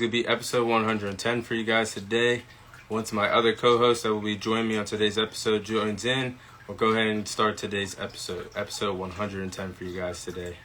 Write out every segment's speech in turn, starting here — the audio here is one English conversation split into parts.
going to be episode 110 for you guys today. Once my other co-host that will be joining me on today's episode joins in, we'll go ahead and start today's episode 110 for you guys today.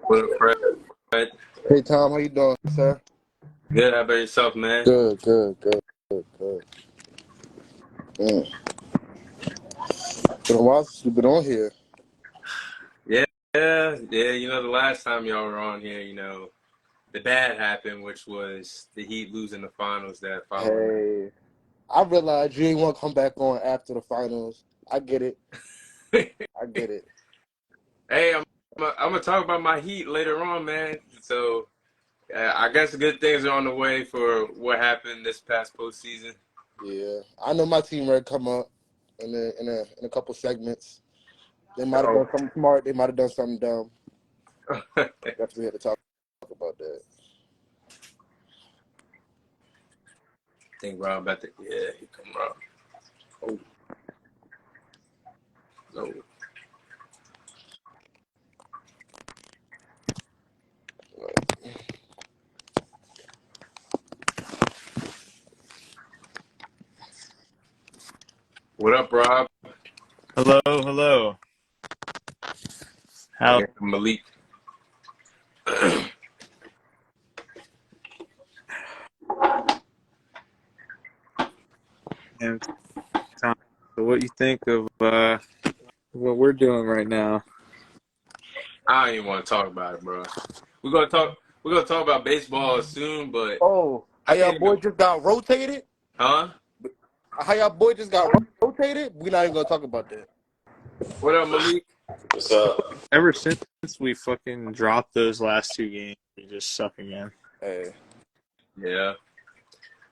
What up, Fred? Hey Tom, how you doing, sir? Good. How about yourself, man? Good. Mm. Been a while since we've been on here. Yeah. You know, the last time y'all were on here, you know, the bad happened, which was the Heat losing the finals that following. Hey, I realized you ain't want to come back on after the finals. I get it. I get it. Hey, I'm gonna talk about my Heat later on, man. So I guess good things are on the way for what happened this past postseason. Yeah, I know my team ready to come up in a couple segments. They might have done something smart. They might have done something dumb. Guess we had to talk about that. Think Rob about to, yeah, he come Rob. Oh, no. What up, Rob? Hello. How? Malik. And Tom, so what you think of what we're doing right now? I don't even want to talk about it, bro. We're gonna talk about baseball soon, but Oh, how y'all boy just got rotated? Huh? How y'all boy just got rotated? We're not even gonna talk about that. What up, Malik? What's up? Ever since we fucking dropped those last two games, we just suck again. Hey, Yeah.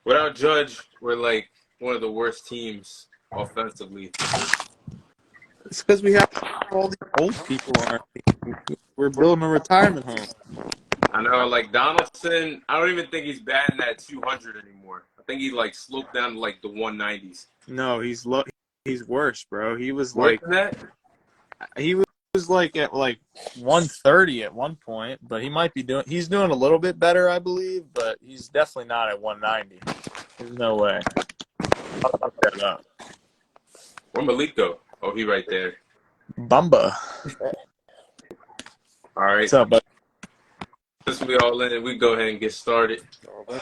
Without Judge, we're like one of the worst teams offensively. It's because we have all these old people on our team. We're building a retirement home. I know, like Donaldson, I don't even think he's batting at 200 anymore. I think he like sloped down to like the 190s. No, he's worse, bro. He was Worse like than that? he was like at like 130 at one point, but he's doing a little bit better, I believe, but he's definitely not at 190. There's no way. I'll look that up. Where'd Malik go? Oh, he right there. Bamba. All right. What's up, bud? Since we all in, we go ahead and get started. All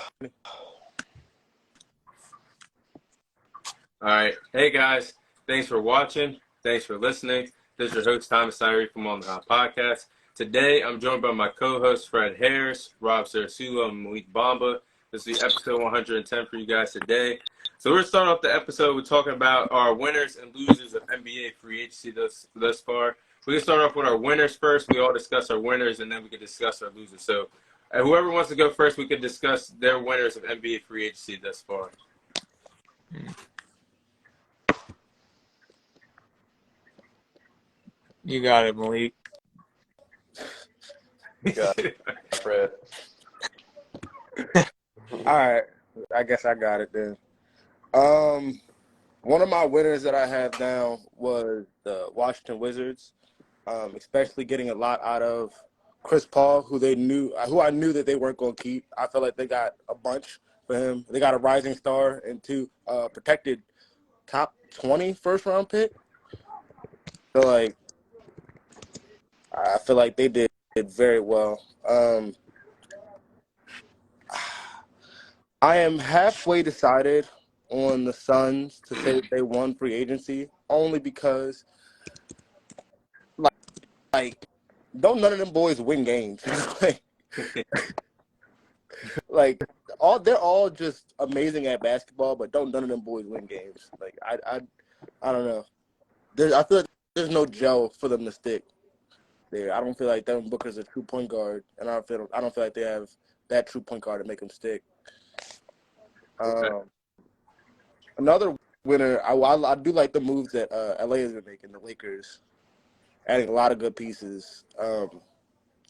right. Hey, guys. Thanks for watching. Thanks for listening. This is your host, Thomas Irie from Onthehop Podcast. Today, I'm joined by my co-hosts, Fred Harris, Rob Cerasuolo, and Malik Bamba. This is episode 110 for you guys today. So we're starting off the episode with talking about our winners and losers of NBA free agency thus far. We can start off with our winners first. We all discuss our winners, and then we can discuss our losers. So whoever wants to go first, we can discuss their winners of NBA free agency thus far. You got it, Malik. You got it, Fred. all right. I guess I got it then. One of my winners that I have down was the Washington Wizards, especially getting a lot out of Chris Paul, who I knew that they weren't going to keep. I feel like they got a bunch for him. They got a rising star and two protected top 20 first-round pick. So, like, I feel like they did very well. I am halfway decided on the Suns to say they won free agency, only because, like, don't none of them boys win games. like, they're all just amazing at basketball, but don't none of them boys win games. Like, I don't know. I feel like there's no gel for them to stick there. I don't feel like Devin Booker's a true point guard, and I don't feel like they have that true point guard to make him stick. Okay. Another winner, I do like the moves that LA has been making, the Lakers, adding a lot of good pieces.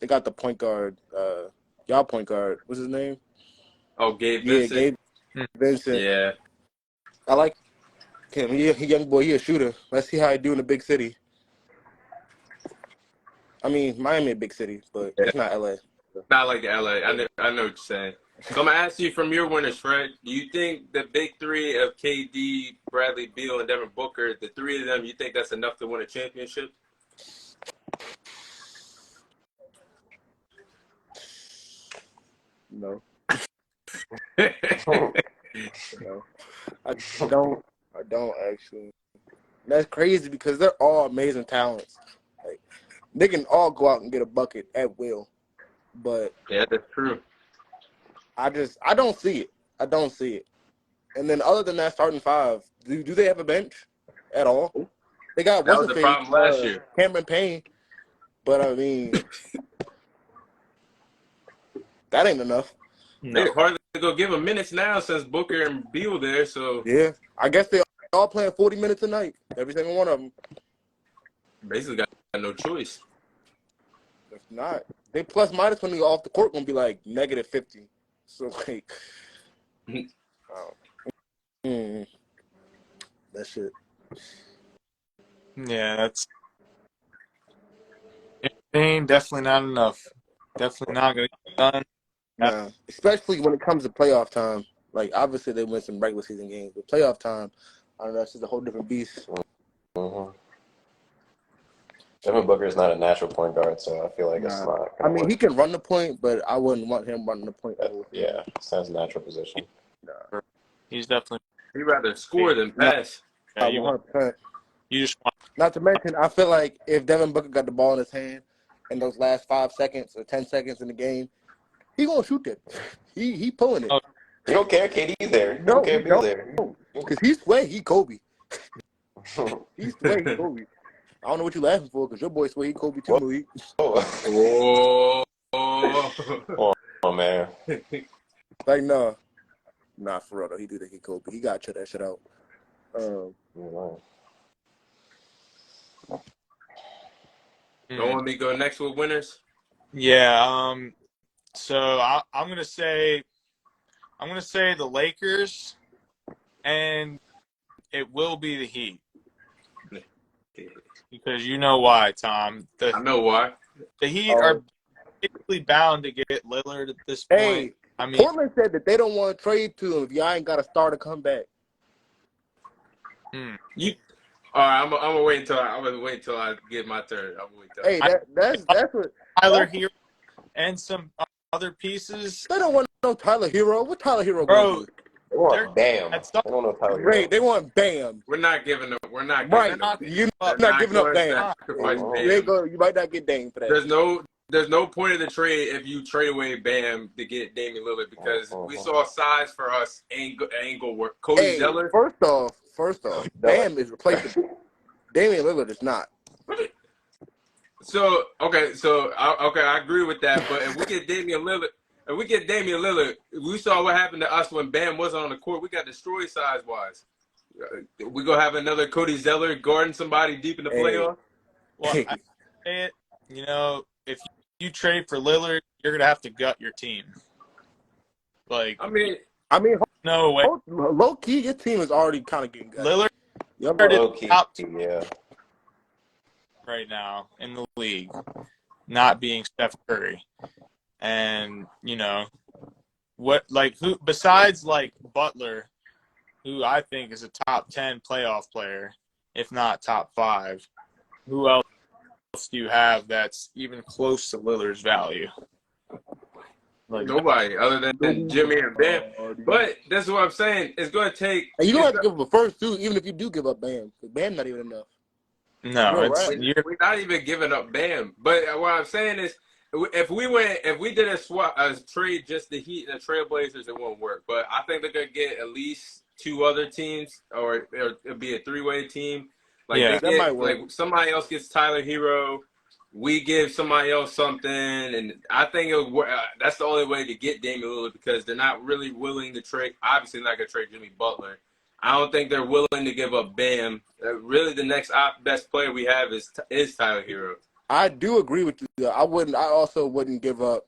They got the point guard, y'all point guard, what's his name? Oh, Gabe Yeah, Vincent. Gabe Vincent. Yeah. I like him. He young boy, he a shooter. Let's see how he do in a big city. I mean, Miami a big city, but Yeah. it's not LA. Not like LA. I know what you're saying. So I'm gonna ask you from your winners, Fred. Do you think the big three of KD, Bradley Beal, and Devin Booker, the three of them, you think that's enough to win a championship? No. Oh. No. I don't actually. That's crazy because they're all amazing talents. Like they can all go out and get a bucket at will. But Yeah, that's true. I don't see it. I don't see it. And then other than that starting five, do they have a bench at all? They got That was the problem last year. Cameron Payne. But I mean that ain't enough. No. They hardly go give him minutes now since Booker and Beal there. So Yeah. I guess they all playing 40 minutes a night. Every single one of them. basically got no choice. If not, they plus minus when they go off the court gonna be like -50. So like, that shit. Yeah, that's definitely not enough. Definitely not going to get done. Nah, especially when it comes to playoff time. Like obviously they win some regular season games, but playoff time, I don't know, that's just a whole different beast. Mm-hmm. Devin Booker is not a natural point guard, so I feel like it's not. I mean, he can run the point, but I wouldn't want him running the point. Yeah, it's not his natural position. Nah. He's definitely. He'd rather score than pass. Yeah, you 100%. You just want. Not to mention, I feel like if Devin Booker got the ball in his hand in those last 5 seconds or 10 seconds in the game, he gonna shoot it. He pulling it. Oh. You don't care, KD's there. You No, don't care he if he's there. Because he swear he Kobe. He swear he Kobe. I don't know what you laughing for, because your boy swear he Kobe too, Malik. Oh. Oh. Oh, man. Like, nah, for real though. He do think he Kobe. He gotta check that shit out. Don't want me to go next with winners? Yeah. So I'm gonna say the Lakers, and it will be the Heat. Because you know why, Tom. I know why. The Heat are basically bound to get Lillard at this point. Hey, I mean, Portland said that they don't want to trade to him if y'all ain't got to start to come back. All right, I'm gonna wait until I get my turn. I'm gonna wait till. Hey, that's what Tyler Hero and some other pieces. they don't want no Tyler Hero. What Tyler Hero Bro, gonna do? They want Bam. At They don't know Tyler. Great, they want Bam. We're not giving up. We're not Right, giving up. you're not giving up Bam. You might not get Dame for that. There's no point of the trade if you trade away Bam to get Damian Lillard because we saw size for us ain't gonna work. Cody Zeller. First off, Bam is replaceable. Damian Lillard is not. So I agree with that. But if we get Damian Lillard, we saw what happened to us when Bam wasn't on the court. We got destroyed size wise. We gonna have another Cody Zeller guarding somebody deep in the playoff. Well, I say it. You know, if you trade for Lillard, you're gonna have to gut your team. Like, I mean, no way. Low key, your team is already kind of getting good. Lillard Low key, top yeah. right now in the league, not being Steph Curry, and you know who besides like Butler, who I think is a top 10 playoff player, if not top 5. Who else do you have that's even close to Lillard's value? Like Nobody other than Jimmy and Bam. But that's what I'm saying. It's going to take. And you don't have to give up a first, too, even if you do give up Bam. Because Bam not even enough. No, we're not even giving up Bam. But what I'm saying is, if we did a trade just the Heat and the Trailblazers, it won't work. But I think they're gonna get at least 2 other teams, or it'll be a 3-way team. Like that might work. Like somebody else gets Tyler Hero, we give somebody else something, and I think that's the only way to get Damian Lillard because they're not really willing to trade. Obviously, not going to trade Jimmy Butler. I don't think they're willing to give up Bam. Really, the next best player we have is Tyler Hero. I do agree with you. I also wouldn't give up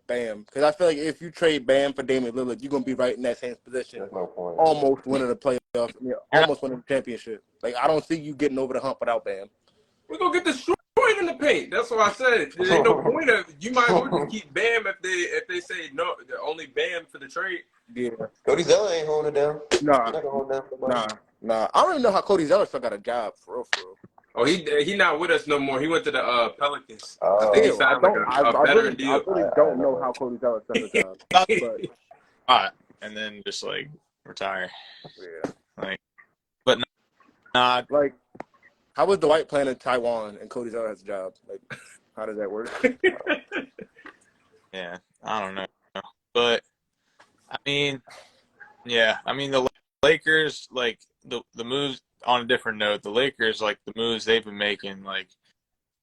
Bam because I feel like if you trade Bam for Damian Lillard, you're gonna be right in that same position, There's no point. almost winning the playoff, almost winning the championship. Like I don't see you getting over the hump without Bam. We're gonna get destroyed in the paint. That's what I said. There's no point of you might as well just keep Bam if they say no, only Bam for the trade. Yeah. Cody Zeller ain't holding it down. Nah. He's not gonna hold it down for much. Nah. I don't even know how Cody Zeller still got a job for real. Oh, he not with us no more. He went to the Pelicans. Oh. I think he signed a veteran deal. I really don't know how Cody Zeller still has a job. But All right, and then just like retire. yeah. Like, but not Like, how was Dwight playing in Taiwan and Cody Zeller has a job? Like, how does that work? Yeah, I don't know, but I mean, yeah, I mean the Lakers, like the moves. On a different note, the Lakers, like the moves they've been making, like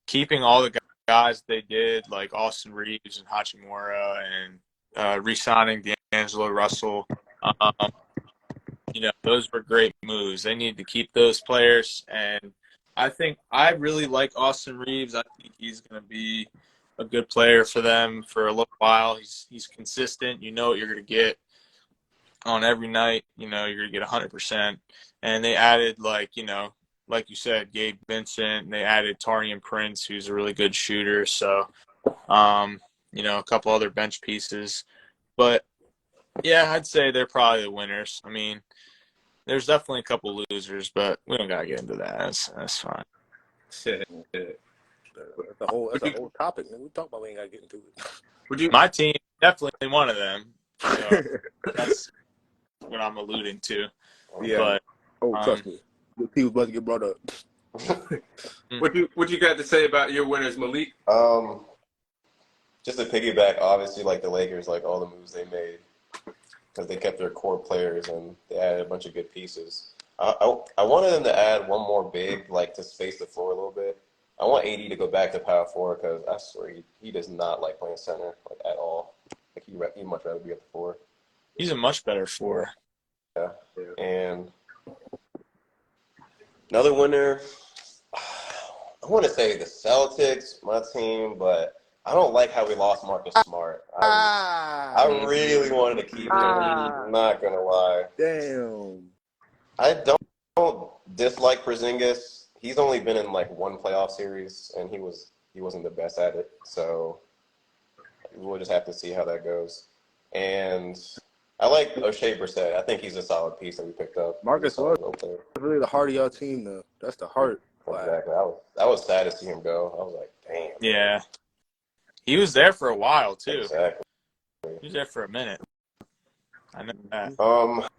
keeping all the guys they did, like Austin Reeves and Hachimura, and re-signing D'Angelo Russell. Those were great moves. They need to keep those players, and I think I really like Austin Reeves. I think he's going to be a good player for them for a little while. He's consistent. You know what you're going to get on every night. You're going to get 100%. And they added, like you said, Gabe Vincent. And they added Taurean Prince, who's a really good shooter. So, a couple other bench pieces. But, yeah, I'd say they're probably the winners. I mean, there's definitely a couple losers, but we don't got to get into that. That's fine. Shit. That's a whole topic. We talk about we ain't got to get into it. My team, definitely one of them. So that's what I'm alluding to. Yeah. But, trust me. The team was about to get brought up. What you got to say about your winners, Malik? Just to piggyback, obviously, like the Lakers, like all the moves they made because they kept their core players and they added a bunch of good pieces. I wanted them to add one more big, like to space the floor a little bit. I want AD to go back to power forward because I swear he does not like playing center like at all. Like he'd much rather be at the four. He's a much better four. Yeah. And another winner, I want to say the Celtics, my team, but I don't like how we lost Marcus Smart. I really wanted to keep him. I'm not going to lie. Damn. I don't dislike Porzingis. He's only been in like one playoff series, and he wasn't the best at it. So we'll just have to see how that goes. And I like O'Shea Brissett. I think he's a solid piece that we picked up. Marcus was really the heart of your team, though. That's the heart. Exactly. I was sad to see him go. I was like, damn. Yeah. He was there for a while, too. Exactly. He was there for a minute. I know that.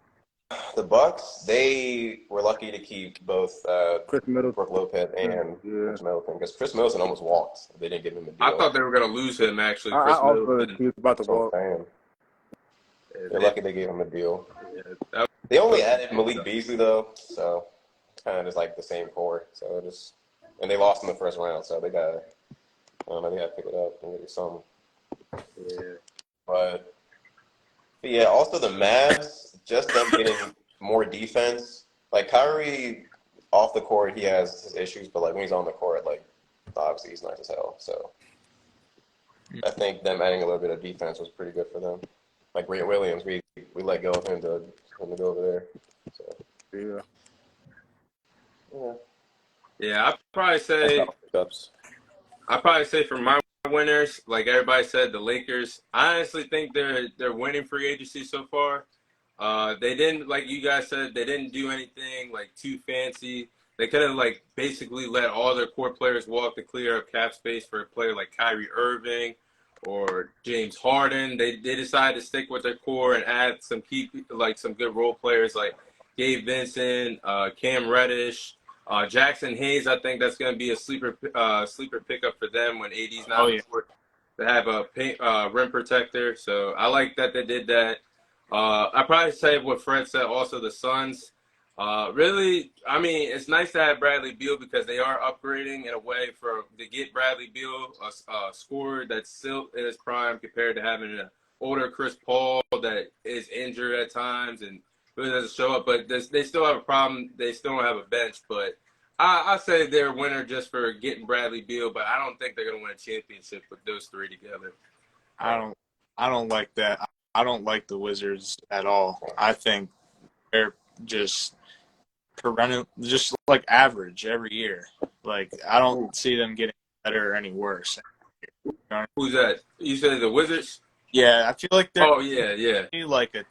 The Bucks, they were lucky to keep both Chris Middleton, Brooke Lopez and Chris Middleton because Chris Middleton almost walked. They didn't give him a deal. I thought they were going to lose him, actually. Chris Middleton. He was about to walk. They're lucky they gave him a deal. Yeah, They only added Malik Beasley, though, so kind of just like the same core. So and they lost in the first round, so they got to pick it up and get something. Yeah. But yeah, also the Mavs, just them getting more defense. Like Kyrie off the court, he has his issues, but like when he's on the court, like obviously he's nice as hell. So I think them adding a little bit of defense was pretty good for them. Like Grant Williams, we let go of him to go over there. So Yeah, I'd probably say for my winners, like everybody said, the Lakers. I honestly think they're winning free agency so far. They didn't, like you guys said, they didn't do anything like too fancy. They could have like basically let all their core players walk to clear up cap space for a player like Kyrie Irving or James Harden. They decided to stick with their core and add some some good role players like Gabe Vincent, Cam Reddish. Jackson Hayes, I think that's going to be a sleeper pickup for them when AD's not on court. They have a rim protector, so I like that they did that. I probably say what Fred said. Also, the Suns. Really, I mean, it's nice to have Bradley Beal because they are upgrading in a way to get Bradley Beal a scorer that's still in his prime compared to having an older Chris Paul that is injured at times and really doesn't show up. But they still have a problem. They still don't have a bench. But I say they're a winner just for getting Bradley Beal. But I don't think they're going to win a championship with those three together. I don't like that. I don't like the Wizards at all. I think they're just perennial, just like average every year. Like I don't see them getting better or any worse. Who's that? You said the Wizards? Yeah, I feel like they're like a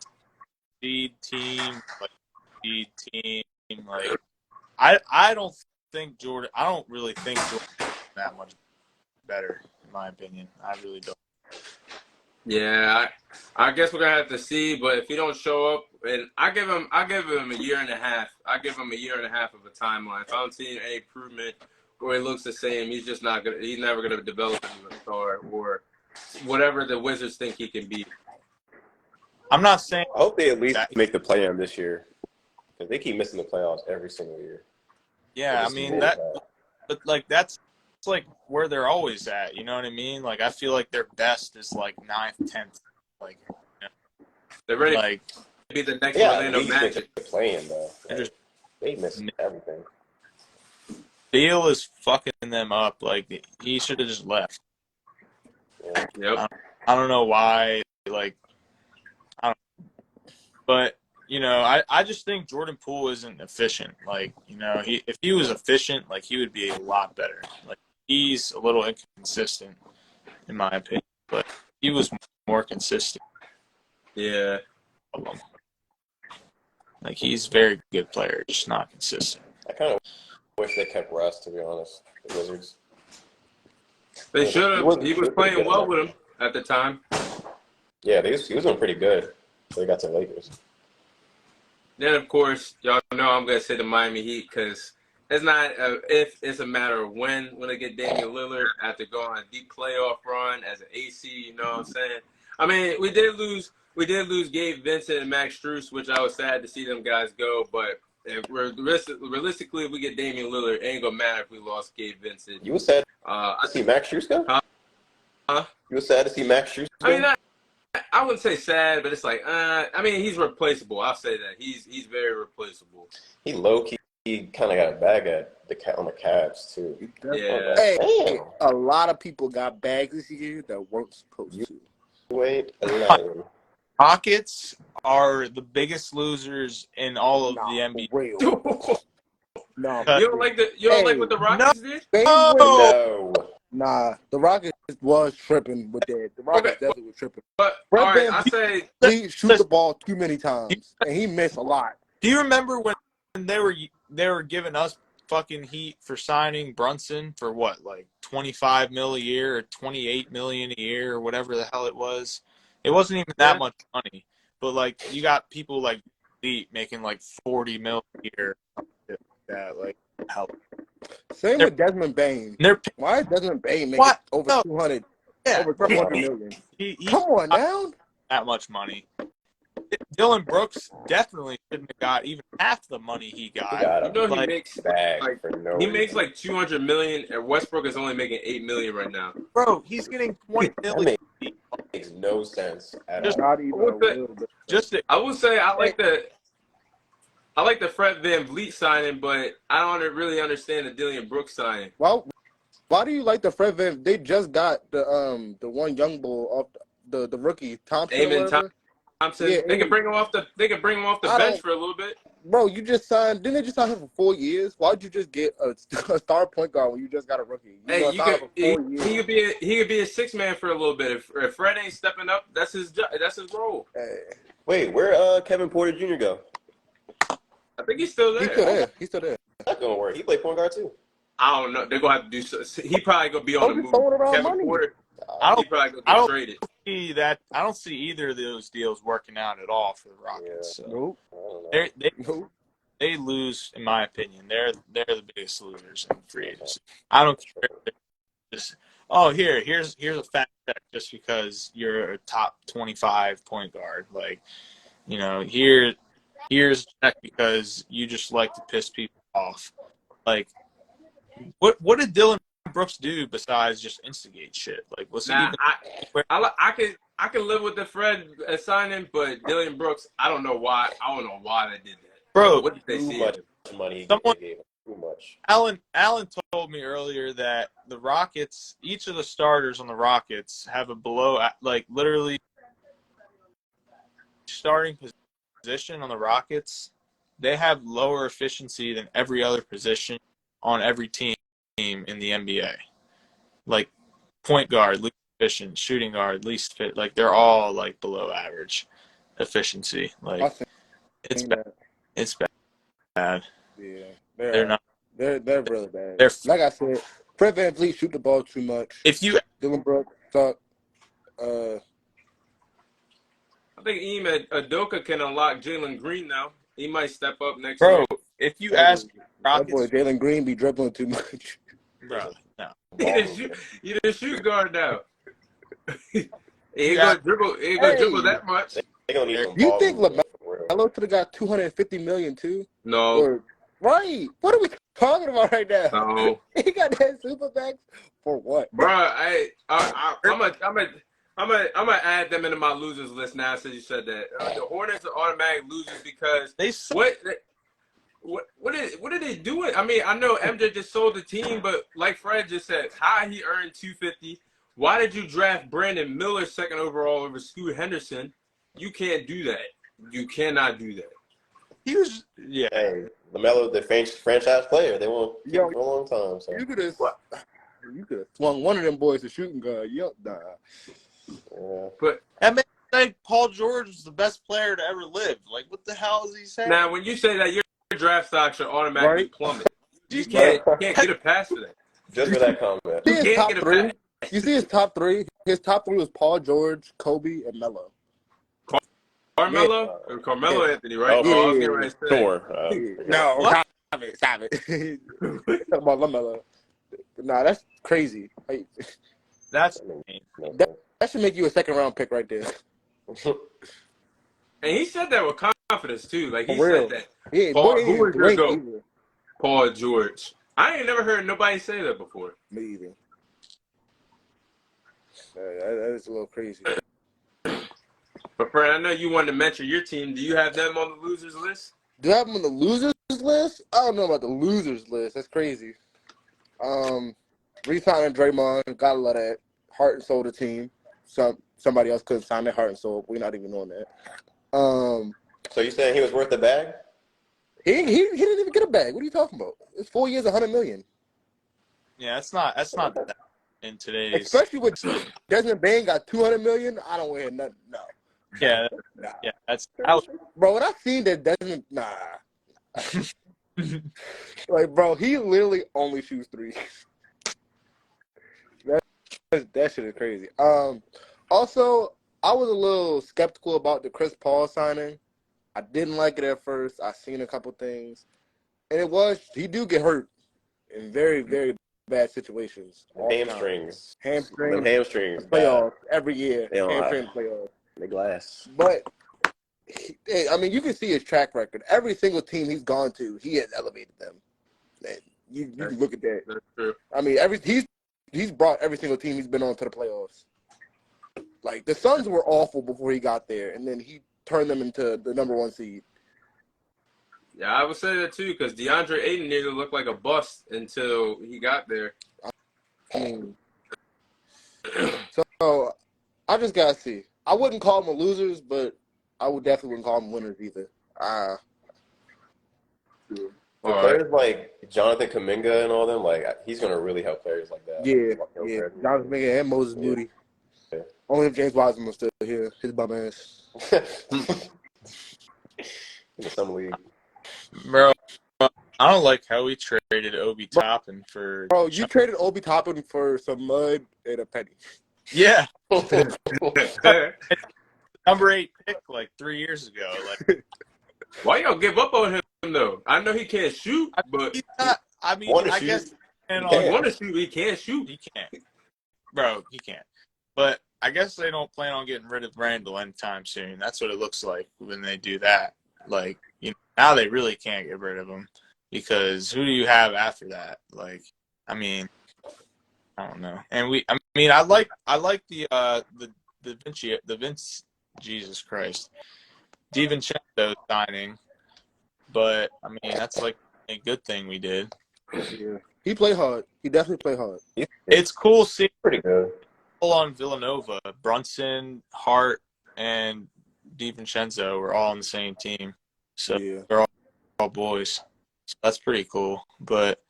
seed team, like seed team. Like I don't think Jordan. I don't really think Jordan that much better, in my opinion. I really don't. Yeah, I guess we're gonna have to see. But if he don't show up, and I give him a year and a half. I give him a year and a half of a timeline. If I don't see any improvement, or he looks the same, he's just not gonna. He's never gonna develop into a star or whatever the Wizards think he can be. I'm not saying. I hope they at least make the play-in this year because they keep missing the playoffs every single year. Yeah, I mean that, but like that's like where they're always at. You know what I mean? Like I feel like their best is like 9th, 10th. Like you know, they're ready like to be the next Orlando Magic. Playing though, like, they miss everything. Beal is fucking them up. Like he should have just left. Yeah. Yep. I don't know why. Like I don't. But you know, I just think Jordan Poole isn't efficient. Like, you know, if he was efficient, like he would be a lot better. Like he's a little inconsistent, in my opinion. But he was more consistent. Yeah. Like he's a very good player, just not consistent. I kind of wish they kept Russ, to be honest. The Wizards. They should have. He was playing well with him at the time. Yeah, he was doing pretty good. So they got to the Lakers. Then, of course, y'all know I'm going to say the Miami Heat because it's not if, it's a matter of when they get Damian Lillard after going on a deep playoff run as an AC, you know what I'm saying? I mean, we did lose Gabe Vincent and Max Strus, which I was sad to see them guys go, but realistically, if we get Damian Lillard, it ain't going to matter if we lost Gabe Vincent. You were sad to see Max Strus go? Huh? You were sad to see Max Strus go? I mean, I wouldn't say sad, but it's like, I mean, he's replaceable. I'll say that. He's very replaceable. He low-key kind of got a bag on the Cavs, too. Yeah. Hey, a lot of people got bags this year that weren't supposed to. Wait alone. Rockets are the biggest losers in all of the NBA. No, you don't like what the Rockets did? No. Nah, the Rockets was tripping with that. The Rockets definitely was tripping. But all right, I say he shoot the ball too many times, and he missed a lot. Do you remember when they were giving us fucking heat for signing Brunson for what, like $25 million a year or $28 million a year or whatever the hell it was? It wasn't even that much money, but like you got people like Lee making like $40 million a year. That like hell. Same with Desmond Bain. Why is Desmond Bain making over 200? Yeah, over 200 million. He Come on now. That much money. Dylan Brooks definitely shouldn't have got even half the money he got. You know, like, he makes like $200 million, and Westbrook is only making $8 million right now. Bro, he's getting $20 million. That makes no sense at all. Not even a little bit. I will say I like the Fred VanVleet signing, but I don't really understand the Dylan Brooks signing. Well, why do you like the Fred Van? They just got the one young bull off the rookie Thompson. Thompson. Yeah, they can bring him off the bench for a little bit. Bro, you just signed. Didn't they just sign him for 4 years? Why'd you just get a star point guard when you just got a rookie? He could be a six man for a little bit. If Fred ain't stepping up, that's his role. Hey. Wait, where Kevin Porter Jr. go? I think he's still there. He's still there. That's gonna work. He played point guard too. I don't know. They're gonna have to do. He probably gonna be on the move. Kevin money. Porter. He probably gonna get traded. I don't see either of those deals working out at all for the Rockets. Yeah. So. Nope. They lose, in my opinion. They're the biggest losers in free agency. I don't care. Just here's a fact check just because you're a top 25 point guard. Like, you know, here's here's a check because you just like to piss people off. Like, what did Dylan Brooks do besides just instigate shit? Like, was he Now, even? I can live with the Fred signing, but Dylan Brooks, I don't know why. I don't know why they did that. Bro, What did they Too see? much money Someone- they gave him. Too much. Alan told me earlier that the Rockets, each of the starters on the Rockets have a below, like literally starting position on the Rockets, they have lower efficiency than every other position on every team in the NBA. Like point guard, least efficient, shooting guard, least fit. Like they're all like below average efficiency. Like it's bad. It's bad. Yeah, They're not. They're really bad. They're Like I said, Fred VanVleet shoot the ball too much. if you Dylan Brooks suck. I think Ime Udoka can unlock Jalen Green now. He might step up next year. if you ask That boy Rockets, Jalen Green be dribbling too much. bro, no. He the shoot guard now. He ain't Yeah. gonna dribble that much. They gonna need some You ball think movement for real. LaMelo could have got $250 million too? No, Or, right? What are we talking about right now? no, He got that super max for what? bro. I'm gonna add them into my losers list now since you said that. The Hornets are automatic losers because They suck. what are they doing? I mean, I know MJ just sold the team, but like Fred just said, how he earned $250. Why did you draft Brandon Miller second overall over Scoot Henderson? You can't do that. You cannot do that. He was Hey, LaMelo, the franchise player. They won't keep him for a long time. So. You could have swung one of them boys to shooting guard. Nah. Yeah. But that makes like Paul George was the best player to ever live. Like what the hell is he saying? now, when you say that, your draft stock should automatically Right. plummet. You can't get a pass for that. Just for that comment. See his can't top get a three? pass. You see his top three? His top three was Paul George, Kobe, and Melo. Carmelo? Or Carmelo Anthony, right? Okay. Oh, I was getting ready to say. Sure. No, What? stop it. Talking about LaMelo. Nah, that's crazy. Like, That's that should make you a second round pick right there. And he said that with confidence, too. Like, he For real. said that. Yeah, Paul, boy, he who ain't was your drink GOAT? either. Paul George. I ain't never heard nobody say that before. Me either. That is a little crazy. But, Fred, I know you wanted to mention your team. Do you have them on the losers list? Do I have him on the losers list? I don't know about the losers list. That's crazy. Re-signing Draymond, gotta love that. Heart and soul of the team. Somebody else couldn't sign their heart and soul. We're not even on that. So you saying he was worth the bag? He didn't even get a bag. What are you talking about? It's 4 years, $100 million. yeah, that's not that in today's Especially with Desmond Bain got $200 million. I don't wear nothing. No. yeah, Nah. yeah, that's Bro, when I seen that Desmond, like, bro, he literally only shoots threes. That shit is crazy. Also, I was a little skeptical about the Chris Paul signing. I didn't like it at first. I seen a couple things, and he do get hurt in very, very bad situations. all the time. Hamstrings. Hamstrings. Them hamstrings. Playoffs every year. They don't Hamstring playoffs. The glass. But I mean, you can see his track record. Every single team he's gone to, he has elevated them. And you can look at that. That's true. I mean, he's brought every single team he's been on to the playoffs. Like the Suns were awful before he got there, and then he turned them into the number one seed. Yeah, I would say that, too, because DeAndre Ayton nearly looked like a bust until he got there. I mean, so I just gotta see. I wouldn't call them losers, but I would definitely wouldn't call them winners either. All right. Players like Jonathan Kuminga and all them, like he's gonna really help players like that. Yeah. Jonathan Minga and Moses Moody. Yeah. Only if James Wiseman was still here. His bum ass. In some league. bro. I don't like how we traded Obi Toppin for. Bro, you traded Obi Toppin for some mud and a penny. Yeah, number 8 pick like 3 years ago. Like, Why y'all give up on him, though? I know he can't shoot, but he's not. I mean, Wanna I shoot. guess and he all, want to shoot. He can't shoot. he can't, bro. He can't. But I guess they don't plan on getting rid of Randall anytime soon. That's what it looks like when they do that. Like, now they really can't get rid of him because who do you have after that? Like, I mean, I don't know. And I like the Vince, Jesus Christ, DiVincenzo signing, but I mean that's like a good thing we did. Yeah. He played hard. He definitely played hard. It's cool seeing Pretty good. people on Villanova. Brunson, Hart, and DiVincenzo were all on the same team, so they're all boys. So that's pretty cool. But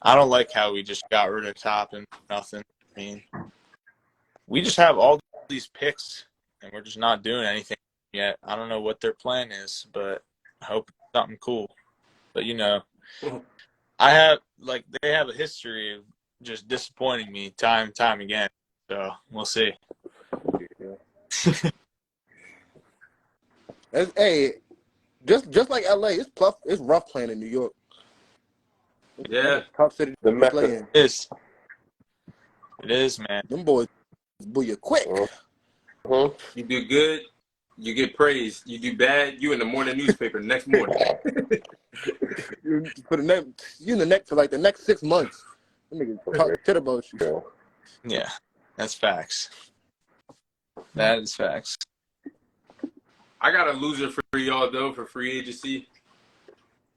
I don't like how we just got rid of Top and nothing. I mean, we just have all these picks, and we're just not doing anything yet. I don't know what their plan is, but I hope it's something cool. But they have a history of just disappointing me time and time again. So we'll see. Hey, just like LA, it's rough playing in New York. Yeah. Tough city The to Mecca. play in. It is, man. Them boys boo you quick. Mm-hmm. You do good, you get praised. You do bad, you in the morning newspaper next morning. You in the neck for like the next 6 months. Them niggas talk shit about you. Yeah, that's facts. That is facts. I got a loser for y'all though for free agency.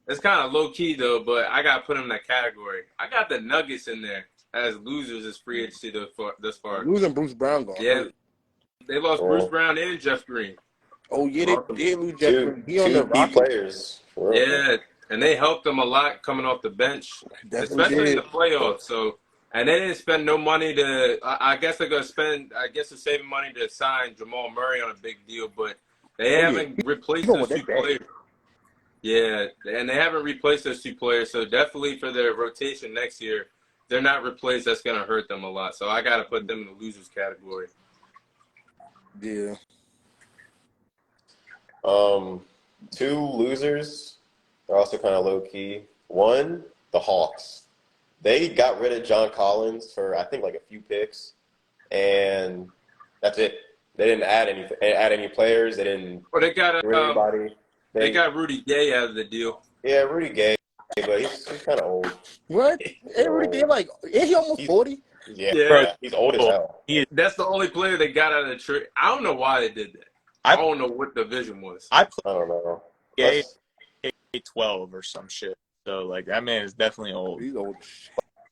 It's kind of low key though, but I got to put them in that category. I got the Nuggets in there as losers as free agency thus far. Losing Bruce Brown gone. Yeah, they lost Bruce Brown and Jeff Green. Oh yeah, they did lose Jeff Green. He on Two the key Rockets. players. Yeah, and they helped them a lot coming off the bench, Definitely especially in did. the playoffs. So, and they didn't spend no money to. I guess they're gonna spend. I guess they're saving money to sign Jamal Murray on a big deal, but they haven't replaced those two players. Yeah, and they haven't replaced those two players. So definitely for their rotation next year, they're not replaced. That's gonna hurt them a lot. So I got to put them in the losers category. Yeah. Two losers are also kind of low key. One, the Hawks. They got rid of John Collins for I think like a few picks, and that's it. They didn't add any players. They didn't. Well, they got anybody. They got Rudy Gay out of the deal. Yeah, Rudy Gay, but he's kind of old. What? Rudy Gay, like, is he almost 40? Yeah, he's old as hell. That's the only player they got out of the trade. I don't know why they did that. I don't know what the vision was. I don't know. Gay 12 or some shit. So, like, that man is definitely old. He's old.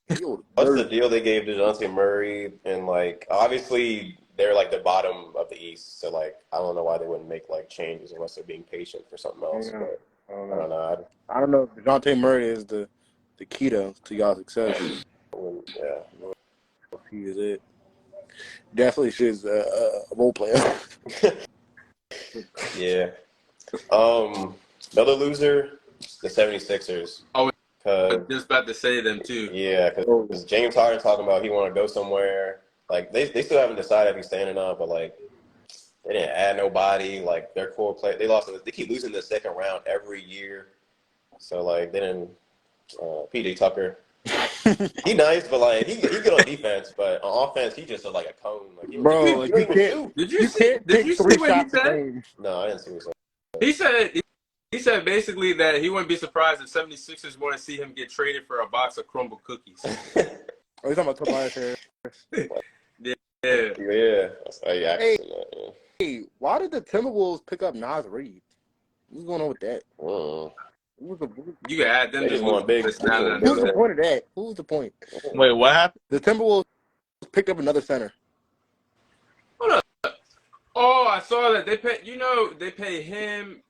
What's the deal they gave DeJounte Murray? And, like, obviously they're, like, the bottom of the East. So, like, I don't know why they wouldn't make, like, changes unless they're being patient for something else. Yeah. But I don't know. I don't know if DeJounte Murray is the key to y'all success. Yeah. He is it. Definitely she's a role player. Yeah. Another loser, the 76ers. Oh, I was just about to say them too. Yeah, because James Harden talking about he want to go somewhere. Like they still haven't decided if he's staying or not, but like they didn't add nobody. Like their core play, they keep losing the second round every year. So like they didn't. PJ Tucker, he nice, but like he good on defense, but on offense he just like a cone. Like, bro, like, you can't. Did you see what he said? No, I didn't see what he said. He said basically that he wouldn't be surprised if 76ers want to see him get traded for a box of crumble cookies. Oh, you talking about Tobias Harris? Yeah. Hey, why did the Timberwolves pick up Nas Reed? What's going on with that? You can add them. They just want big. Who's the point of that? Who's the point? Wait, what happened? The Timberwolves picked up another center. Hold up. Oh, I saw that they pay him,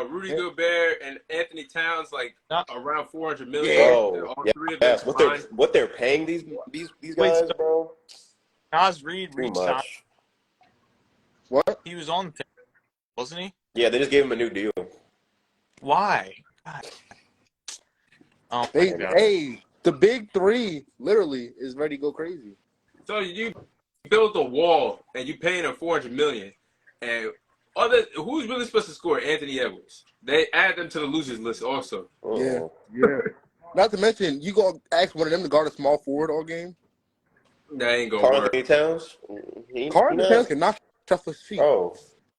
Rudy Gobert, and Anthony Towns like around $400 million. Oh, yes. What they're paying these guys, bro? Nas Reed reached out. What? He was on the team, wasn't he? Yeah, they just gave him a new deal. Why? God. Oh, hey, the big three literally is ready to go crazy. So you built a wall and you paying him $400 million, and who's really supposed to score? Anthony Edwards. They add them to the losers list also. Yeah. Not to mention, you gonna ask one of them to guard a small forward all game? That ain't gonna work. Towns? Towns can knock off his feet. Oh.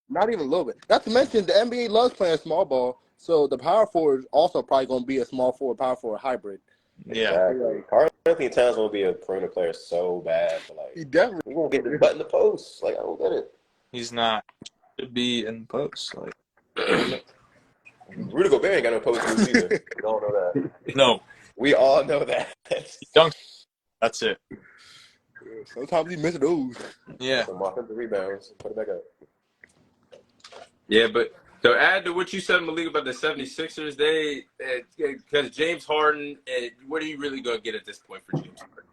Not even a little bit. Not to mention, the NBA loves playing small ball, So the power forward is also probably going to be a small forward, power forward hybrid. Yeah. Exactly. Carl Anthony Towns will be a perimeter player so bad, but He like definitely. we won't get this butt in the post. Like I don't get it. He's not should be in post. Like Rudy Gobert ain't got no post moves either. We all know that. no, We all know that. he dunks. That's it. Sometimes he misses those. Yeah. Some offensive rebounds. Put it back up. Yeah, but to add to what you said, Malik, about the 76ers, because James Harden, what are you really going to get at this point for James Harden?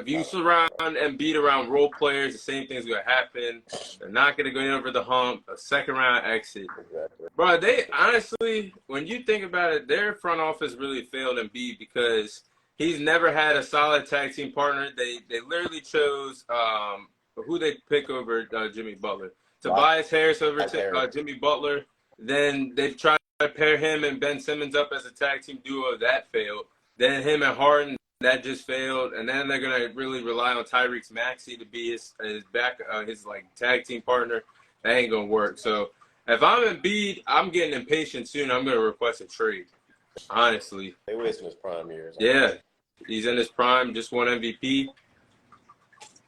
If you surround and beat around role players, the same thing's going to happen. They're not going to go over the hump, a second-round exit. Exactly. Bro, they honestly, when you think about it, their front office really failed Embiid because he's never had a solid tag team partner. They literally chose who they pick over Jimmy Butler. Tobias Harris over to Jimmy Butler. Then they've tried to pair him and Ben Simmons up as a tag team duo. That failed. Then him and Harden, that just failed. And then they're gonna really rely on Tyrese Maxey to be his tag team partner. That ain't gonna work. So if I'm Embiid, I'm getting impatient soon. I'm gonna request a trade. Honestly. They wasting his prime years. Yeah, he's in his prime. Just won MVP.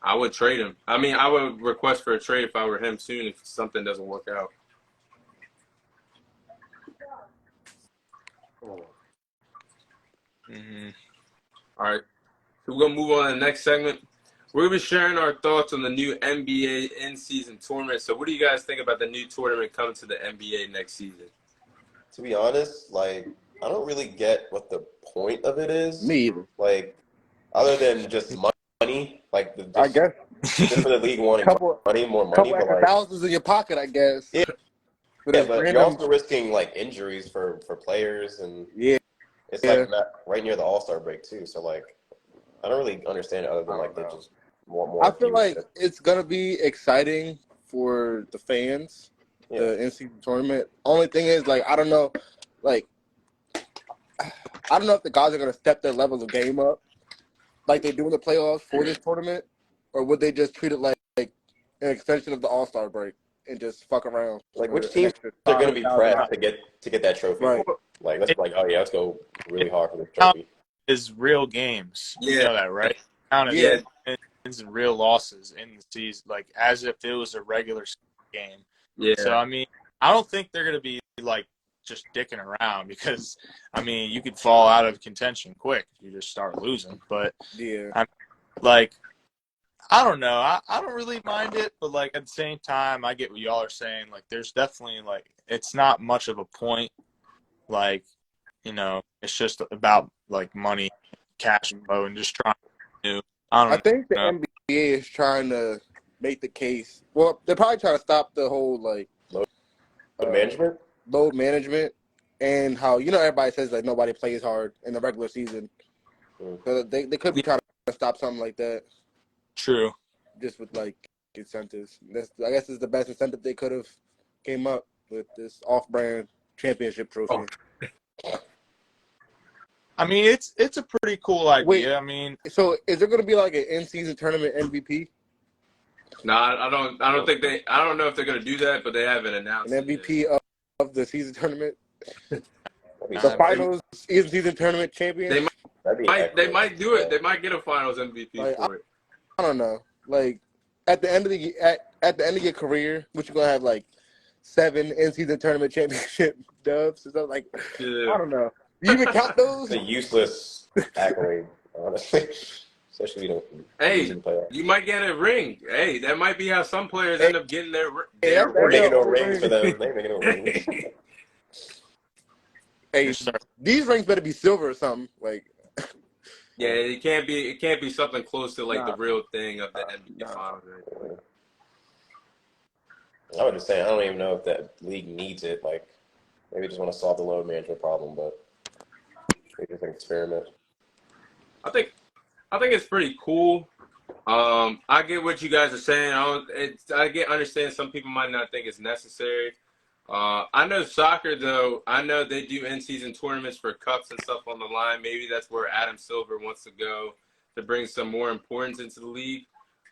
I would trade him. I mean, I would request for a trade if I were him soon if something doesn't work out. Mm-hmm. All right. So we're going to move on to the next segment. We're going to be sharing our thoughts on the new NBA in-season tournament. So what do you guys think about the new tournament coming to the NBA next season? To be honest, like, I don't really get what the point of it is. Me either. Like, other than just money, like, I guess. just for the league wanting Couple more money. extra But, like, thousands in your pocket, I guess. Yeah. But yeah, it's but random. you're also risking, like, injuries for players. And it's, like, not right near the All-Star break, too. So, like, I don't really understand it other than, like, they just want more. I feel like it's going to be exciting for the fans, the in-season tournament. Only thing is, like, I don't know, like, I don't know if the guys are going to step their level of game up like they do in the playoffs for this tournament, or would they just treat it like an extension of the All-Star break and just fuck around? Like, which teams are going to be pressed to get that trophy? Right. Like, let's go really hard for this trophy. Is real games. Yeah. You know that, right? Count as wins and real losses in the season, like as if it was a regular game. Yeah. So, I mean, I don't think they're going to be, like, just dicking around because, I mean, you could fall out of contention quick if you just start losing. But, like, I don't know. I don't really mind it, but, like, at the same time, I get what y'all are saying. Like, there's definitely, like, it's not much of a point. Like, you know, it's just about, like, money, cash flow, and just trying to do. I think the NBA is trying to make the case. Well, they're probably trying to stop the whole, like, load management, and how, you know, everybody says, like, nobody plays hard in the regular season. So they could be trying to stop something like that. True. Just with, like, incentives. I guess it's the best incentive they could have came up with, this off-brand championship trophy. I mean, it's a pretty cool idea. Wait, I mean, so is there going to be, like, an in-season tournament MVP? No, I don't think I don't know if they're going to do that, but they haven't announced An MVP of the season tournament? The finals season tournament champion? They might do it. They might get a finals MVP for it. I don't know. Like, at the end of your career, what you gonna have, like 7 in-season tournament championship dubs or something? Like, I don't know. Do you even count those? It's a useless accolade, honestly. Especially you might get a ring. Hey, that might be how some players end up getting their We're making no rings for them. They making no rings. Hey, these rings better be silver or something. Like, yeah, it can't be something close to like the real thing of the NBA finals. I would just say I don't even know if that league needs it. Like, maybe just want to solve the load management problem, but maybe just an experiment. I think it's pretty cool. I get what you guys are saying. Understand some people might not think it's necessary. I know soccer, though. I know they do in-season tournaments for cups and stuff on the line. Maybe that's where Adam Silver wants to go to bring some more importance into the league.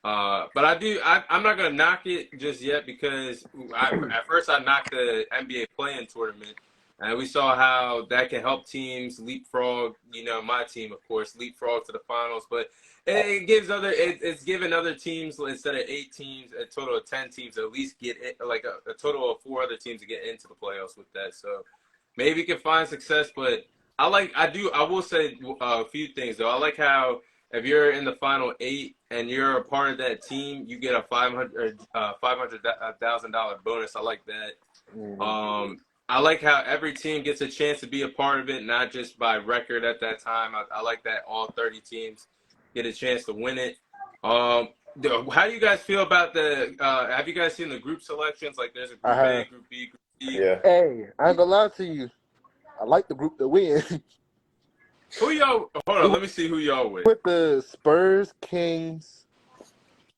But I'm not going to knock it just yet because at first I knocked the NBA play-in tournament. And we saw how that can help teams leapfrog, my team, of course, leapfrog to the finals. But it's giving other teams, instead of 8 teams, a total of 10 teams, at least get it, like a total of 4 other teams to get into the playoffs with that. So maybe you can find success. But I will say a few things, though. I like how if you're in the final 8 and you're a part of that team, you get a $500,000 bonus. I like that. I like how every team gets a chance to be a part of it, not just by record at that time. I like that all 30 teams get a chance to win it. How do you guys feel about have you guys seen the group selections? Like there's a group A, group B, group C. Yeah. Hey, I ain't gonna lie to you. I like the group that win. Who y'all? Hold on, let me see who y'all with. With the Spurs, Kings.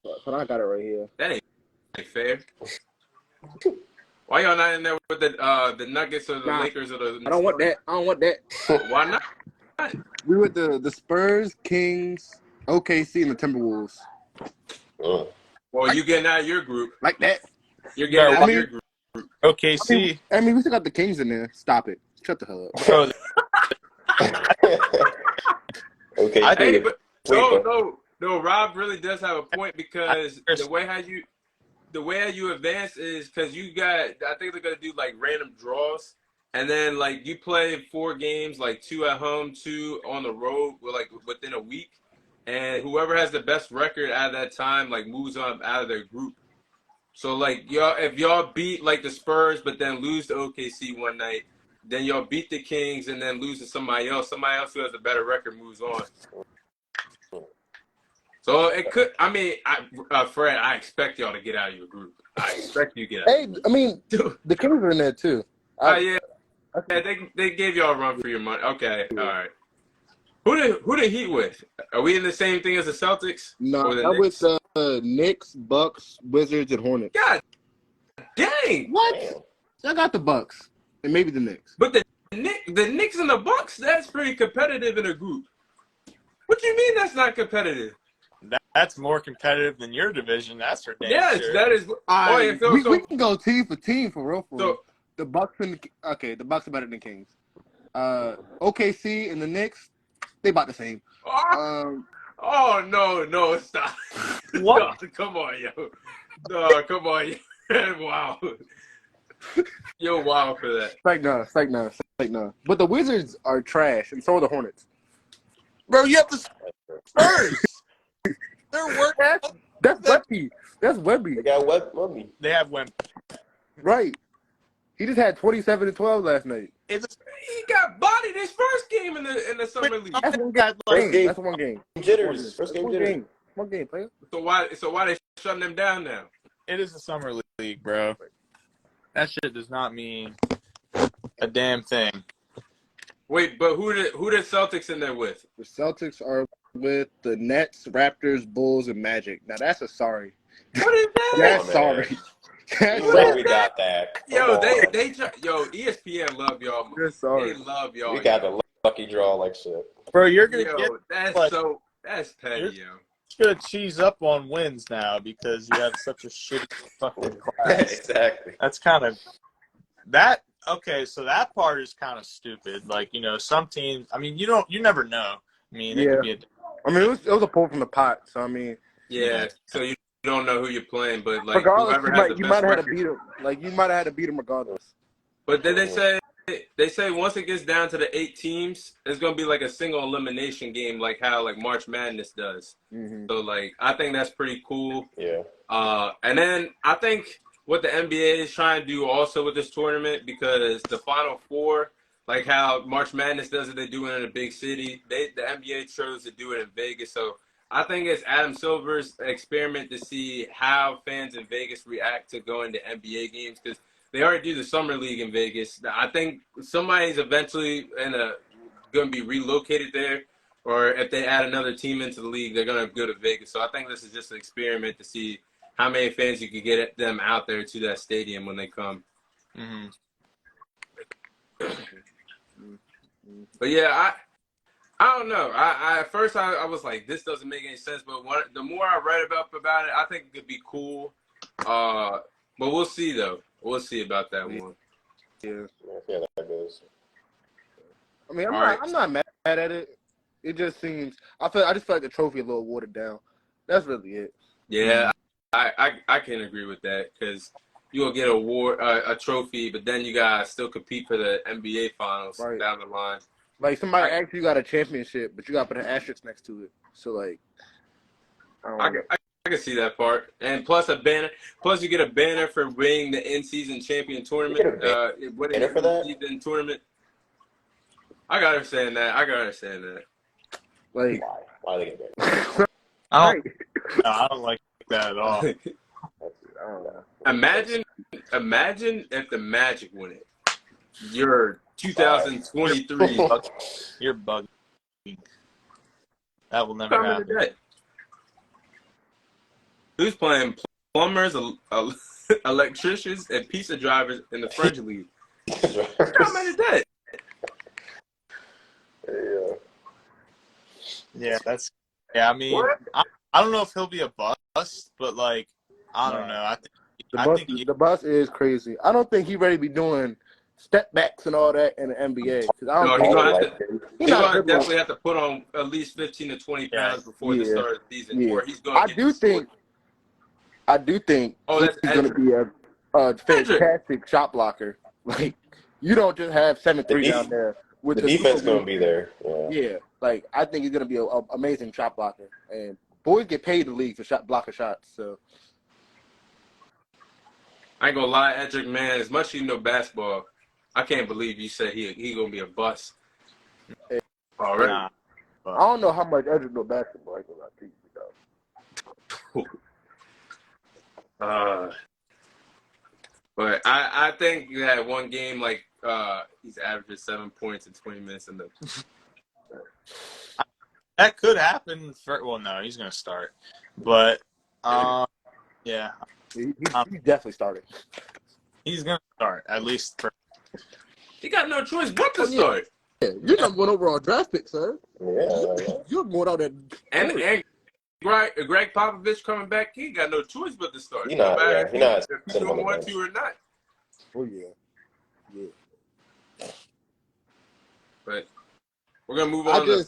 But I got it right here. That ain't fair. Why y'all not in there with the Nuggets or the Lakers or the? I don't want that. Why not? We with the Spurs, Kings, OKC, and the Timberwolves. Well, you getting out of your group. Like that. You're getting out of your group. OKC. I mean, we still got the Kings in there. Stop it. Shut the hell up. Bro, Okay. Hey, but no. Rob really does have a point because the way how you advance is because I think they're gonna do like random draws, and then like you play 4 games, like 2 at home, 2 on the road, within a week, and whoever has the best record at that time like moves on out of their group. So like if y'all beat like the Spurs, but then lose to OKC one night, then y'all beat the Kings and then lose to somebody else who has a better record moves on. So it could. I mean, Fred, I expect y'all to get out of your group. I expect you to get out. Hey, I mean, the Kings are in there too. Yeah, they gave y'all a run for your money. Okay, all right. Who the Heat with? Are we in the same thing as the Celtics? No, I'm with the Knicks, Bucks, Wizards, and Hornets. God dang! What? I got the Bucks and maybe the Knicks. But the Knicks and the Bucks, that's pretty competitive in a group. What do you mean that's not competitive? That's more competitive than your division. That's for damn yes, sure. That is. We can go team for team for real. So, the Bucks and the Bucks are better than Kings. OKC and the Knicks, they about the same. Oh no, stop! What? No, come on, yo. No, come on, yo. Wow. You're wild for that. Psych no. But the Wizards are trash, and so are the Hornets. Bro, you have the Spurs. They're working. That's Wemby. They got Wemby. They have Wemby. Right. He just had 27 and 12 last night. He got bodied his first game in the summer league. That's one game. That's one game. Jitters. First game jitters. One game, player. So why they shutting them down now? It is the summer league, bro. That shit does not mean a damn thing. Wait, but who the Celtics in there with? The Celtics are with the Nets, Raptors, Bulls, and Magic. Now that's a sorry. What is that? That's sorry. We got that. Yo, ESPN love y'all. They're sorry. They love y'all. We got the lucky draw like shit. Bro, you're gonna get that's petty, yo. You're gonna cheese up on wins now because you have such a shitty fucking class. Exactly. That's kind of that. Okay, so that part is kind of stupid. Like, some teams. I mean, you never know. I mean, it could be it was a pull from the pot. So I mean, So you don't know who you're playing, but like regardless, whoever has the best you might have had record. to beat him. Like you might have had to beat him regardless. But then they say once it gets down to the 8 teams, it's gonna be like a single elimination game, like how like March Madness does. Mm-hmm. So like I think that's pretty cool. Yeah. And then I think what the NBA is trying to do also with this tournament, because the Final Four, like how March Madness does it, they do it in a big city. The NBA chose to do it in Vegas. So I think it's Adam Silver's experiment to see how fans in Vegas react to going to NBA games, because they already do the summer league in Vegas. I think somebody's eventually going to be relocated there, or if they add another team into the league, they're going to go to Vegas. So I think this is just an experiment to see how many fans you could get them out there to that stadium when they come. Mm-hmm. But yeah, I don't know. At first I was like, this doesn't make any sense. But the more I read about it, I think it could be cool. But we'll see though. We'll see about that one. Yeah. Yeah, that goes. I mean, All right. I'm not mad at it. It just seems I just feel like the trophy a little watered down. That's really it. Yeah, I can agree with that because you'll get a trophy, but then you gotta still compete for the NBA finals Right. down the line. Like somebody actually got a championship, but you got to put an asterisk next to it. So like, I I don't can, know. I can see that part, and plus a banner. Plus, you get a banner for winning the in-season champion You tournament, get a winning banner the for that? in-season tournament. I gotta understand that. Like, Why? Why are they getting I right. don't like that at all. banned? I don't know. Imagine if the Magic win it. You're Bye. 2023 You're bugging. That will never coming happen. today. Who's playing plumbers, electricians, and pizza drivers in the French league? Coming today. Yeah. Yeah, I mean, What? I don't know if he'll be a bust, but like, I don't know. The bus is crazy. I don't think he's ready to be doing step backs and all that in the NBA because I don't No, think he's All gonna the have life to. things. he's He's not gonna good enough. definitely have to put on at least 15 to 20 pounds before the Yeah. start of the season, Yeah. or he's gonna get destroyed. I do think Oh, that's he's going to Edric. be a fantastic shot blocker. Like, you don't just have 7'3" down there with The the defense super gonna be there. Yeah. Yeah, like I think he's going to be an amazing shot blocker. And boys get paid in the league for blocking shots. So I ain't gonna lie, Edric, man. As much as you know basketball, I can't believe you said he gonna be a bust already. Nah. I don't know how much Edric know basketball. I can lie to you, though. But I think that one game, like he's averaging 7 points in 20 minutes in the. That could happen. Well, no, he's gonna start, but yeah, He definitely started. he's gonna start at least. He got no choice but to start. Yeah, you're not going overall draft pick, sir. Yeah. You're going out there. And Greg Popovich coming back, he got no choice but to start. He No not. matter Yeah. He not. if he sitting on don't the want bench. to or not. Oh yeah. But we're gonna move on to.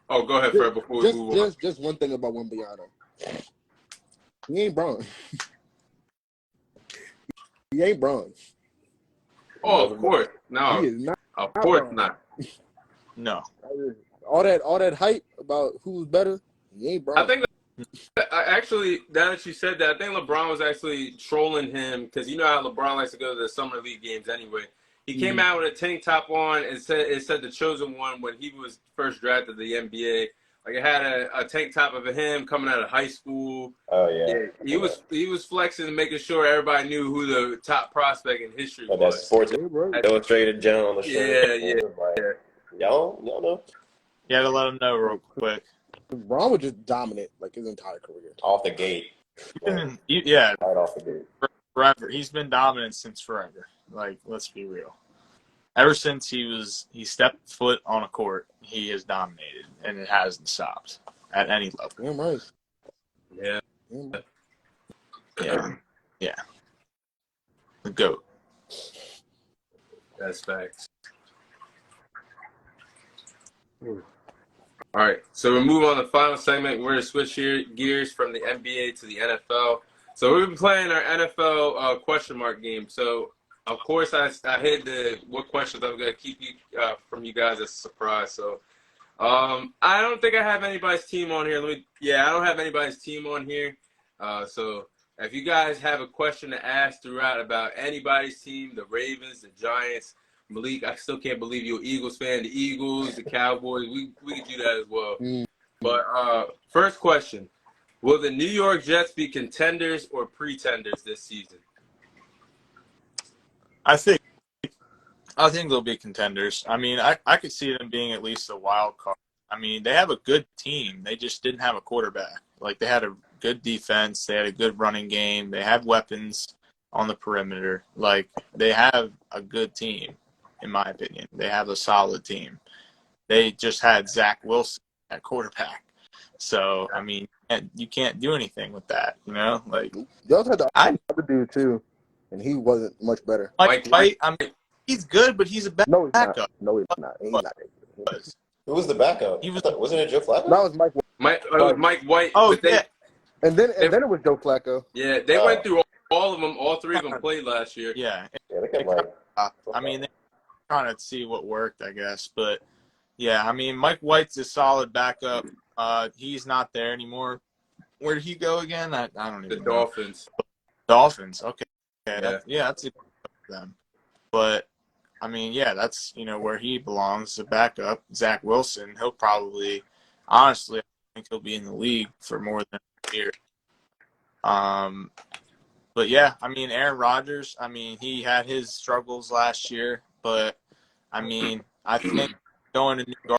Oh, go ahead, Fred. Before we move on. Just one thing about Wembanyama. He ain't bronze. He ain't bronze. Oh, of course. No, He is not. of course not. No, All that hype about who's better. He ain't bronze. I think actually, now that you said that, I think LeBron was actually trolling him because you know how LeBron likes to go to the summer league games anyway. He came out with a tank top on and said the chosen one when he was first drafted to the NBA. Like it had a tank top of him coming out of high school. Oh yeah. He was flexing and making sure everybody knew who the top prospect in history Oh, that was. Sports Right. Illustrated John on the shirt. Yeah. Like, y'all know. you had to let him know real quick. Bron was just dominant like his entire career. Off the gate. Like, Yeah, right off the gate. forever. He's been dominant since forever. Like, let's be real. Ever since he stepped foot on a court, he has dominated, and it hasn't stopped at any level. Damn right. Yeah. Yeah. The GOAT. That's facts. All right, so we move on to the final segment. We're going to switch gears from the NBA to the NFL. So we've been playing our NFL question mark game. So, of course, I hid what questions I'm going to keep you from you guys as a surprise. So I don't think I have anybody's team on here. I don't have anybody's team on here. So if you guys have a question to ask throughout about anybody's team, the Ravens, the Giants, Malik, I still can't believe you're an Eagles fan. The Eagles, the Cowboys, we can do that as well. But first question, will the New York Jets be contenders or pretenders this season? I think they'll be contenders. I mean, I could see them being at least a wild card. I mean, they have a good team. They just didn't have a quarterback. Like, they had a good defense. They had a good running game. They have weapons on the perimeter. Like, they have a good team, in my opinion. They have a solid team. They just had Zach Wilson at quarterback. So, I mean, you can't do anything with that, you know? Like, They also had the other dude too, and he wasn't much better. Mike White, I mean, he's good, but he's a No, he's not. backup. No, he's not. He's not. Who was the backup? He was. Wasn't it Joe Flacco? That was Mike. It was Mike White. Oh but yeah, And then it was Joe Flacco. Yeah, they went through all of them. All three of them played last year. yeah. Yeah, they kept like. I mean, they're trying to see what worked, I guess. But yeah, I mean, Mike White's a solid backup. He's not there anymore. Where did he go again? I don't even know. The Dolphins. Dolphins. Okay. Yeah. That's a good for them. But I mean, yeah, that's where he belongs, a backup. Zach Wilson. He'll probably, honestly, I think he'll be in the league for more than a year. But yeah, I mean, Aaron Rodgers. I mean, he had his struggles last year, but I mean, I think going to New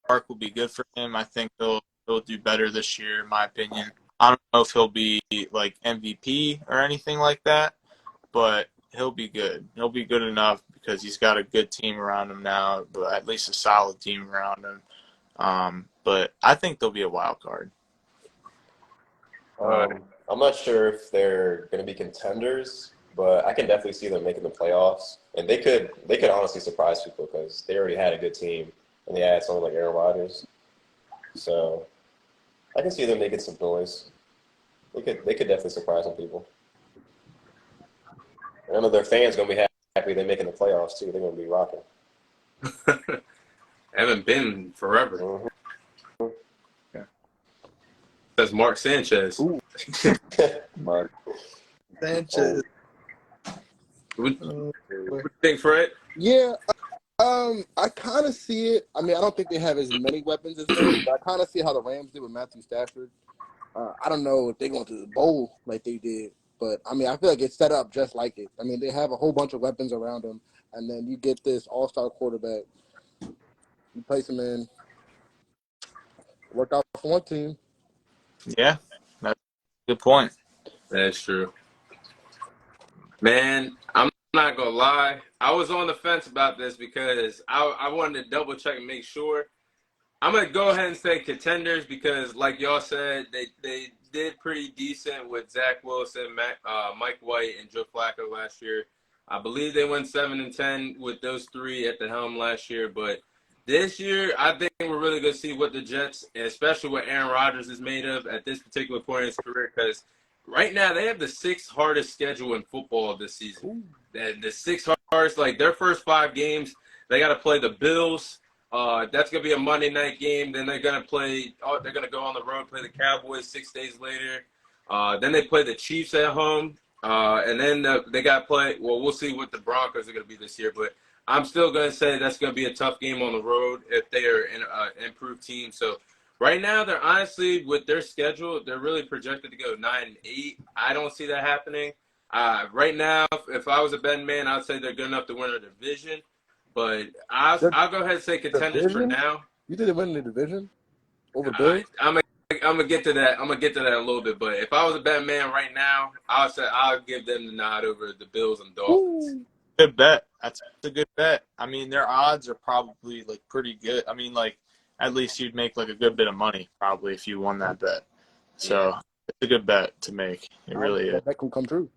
York will be good for him. I think he'll do better this year, in my opinion. I don't know if he'll be like MVP or anything like that, but he'll be good. He'll be good enough because he's got a good team around him now, but at least a solid team around him. But I think they'll be a wild card. I'm not sure if they're going to be contenders, but I can definitely see them making the playoffs, and they could honestly surprise people because they already had a good team and they had someone like Aaron Rodgers. So I can see them making some noise. They could definitely surprise some people. And I know their fans gonna be happy they're making the playoffs too. They're gonna be rocking. Haven't been forever. Mm-hmm. Yeah. Says Mark Sanchez. Mark Sanchez. What do you think, Fred? Yeah. I kind of see it. I mean, I don't think they have as many weapons as them, but I kind of see how the Rams did with Matthew Stafford. I don't know if they're going to the bowl like they did, but I mean, I feel like it's set up just like it. I mean, they have a whole bunch of weapons around them, and then you get this all-star quarterback. You place him in, worked out for one team. Yeah, that's a good point. That's true. Man, I'm not going to lie. I was on the fence about this because I wanted to double check and make sure. I'm going to go ahead and say contenders because, like y'all said, they did pretty decent with Zach Wilson, Mike White, and Joe Flacco last year. I believe they went 7-10 with those three at the helm last year. But this year, I think we're really going to see what the Jets, and especially what Aaron Rodgers is made of at this particular point in his career because right now they have the sixth hardest schedule in football this season. The sixth hardest, like their first 5 games, they got to play the Bills. That's gonna be a Monday night game. Then they're gonna play. They're gonna go on the road, play the Cowboys 6 days later. Then they play the Chiefs at home, and then they got to play. Well, we'll see what the Broncos are gonna be this year, but I'm still gonna say that's gonna be a tough game on the road if they are an improved team. So right now, they're honestly with their schedule, they're really projected to go 9-8. I don't see that happening. Right now, if I was a betting man, I'd say they're good enough to win a division. But I'll go ahead and say contenders for now. You think they win the division over Bills? I'm gonna get to that. I'm gonna get to that in a little bit. But if I was a betting man right now, I'll give them the nod over the Bills and Dolphins. Ooh. Good bet. That's a good bet. I mean, their odds are probably like pretty good. I mean, like at least you'd make like a good bit of money probably if you won that bet. So it's a good bet to make. It really is. That can come true.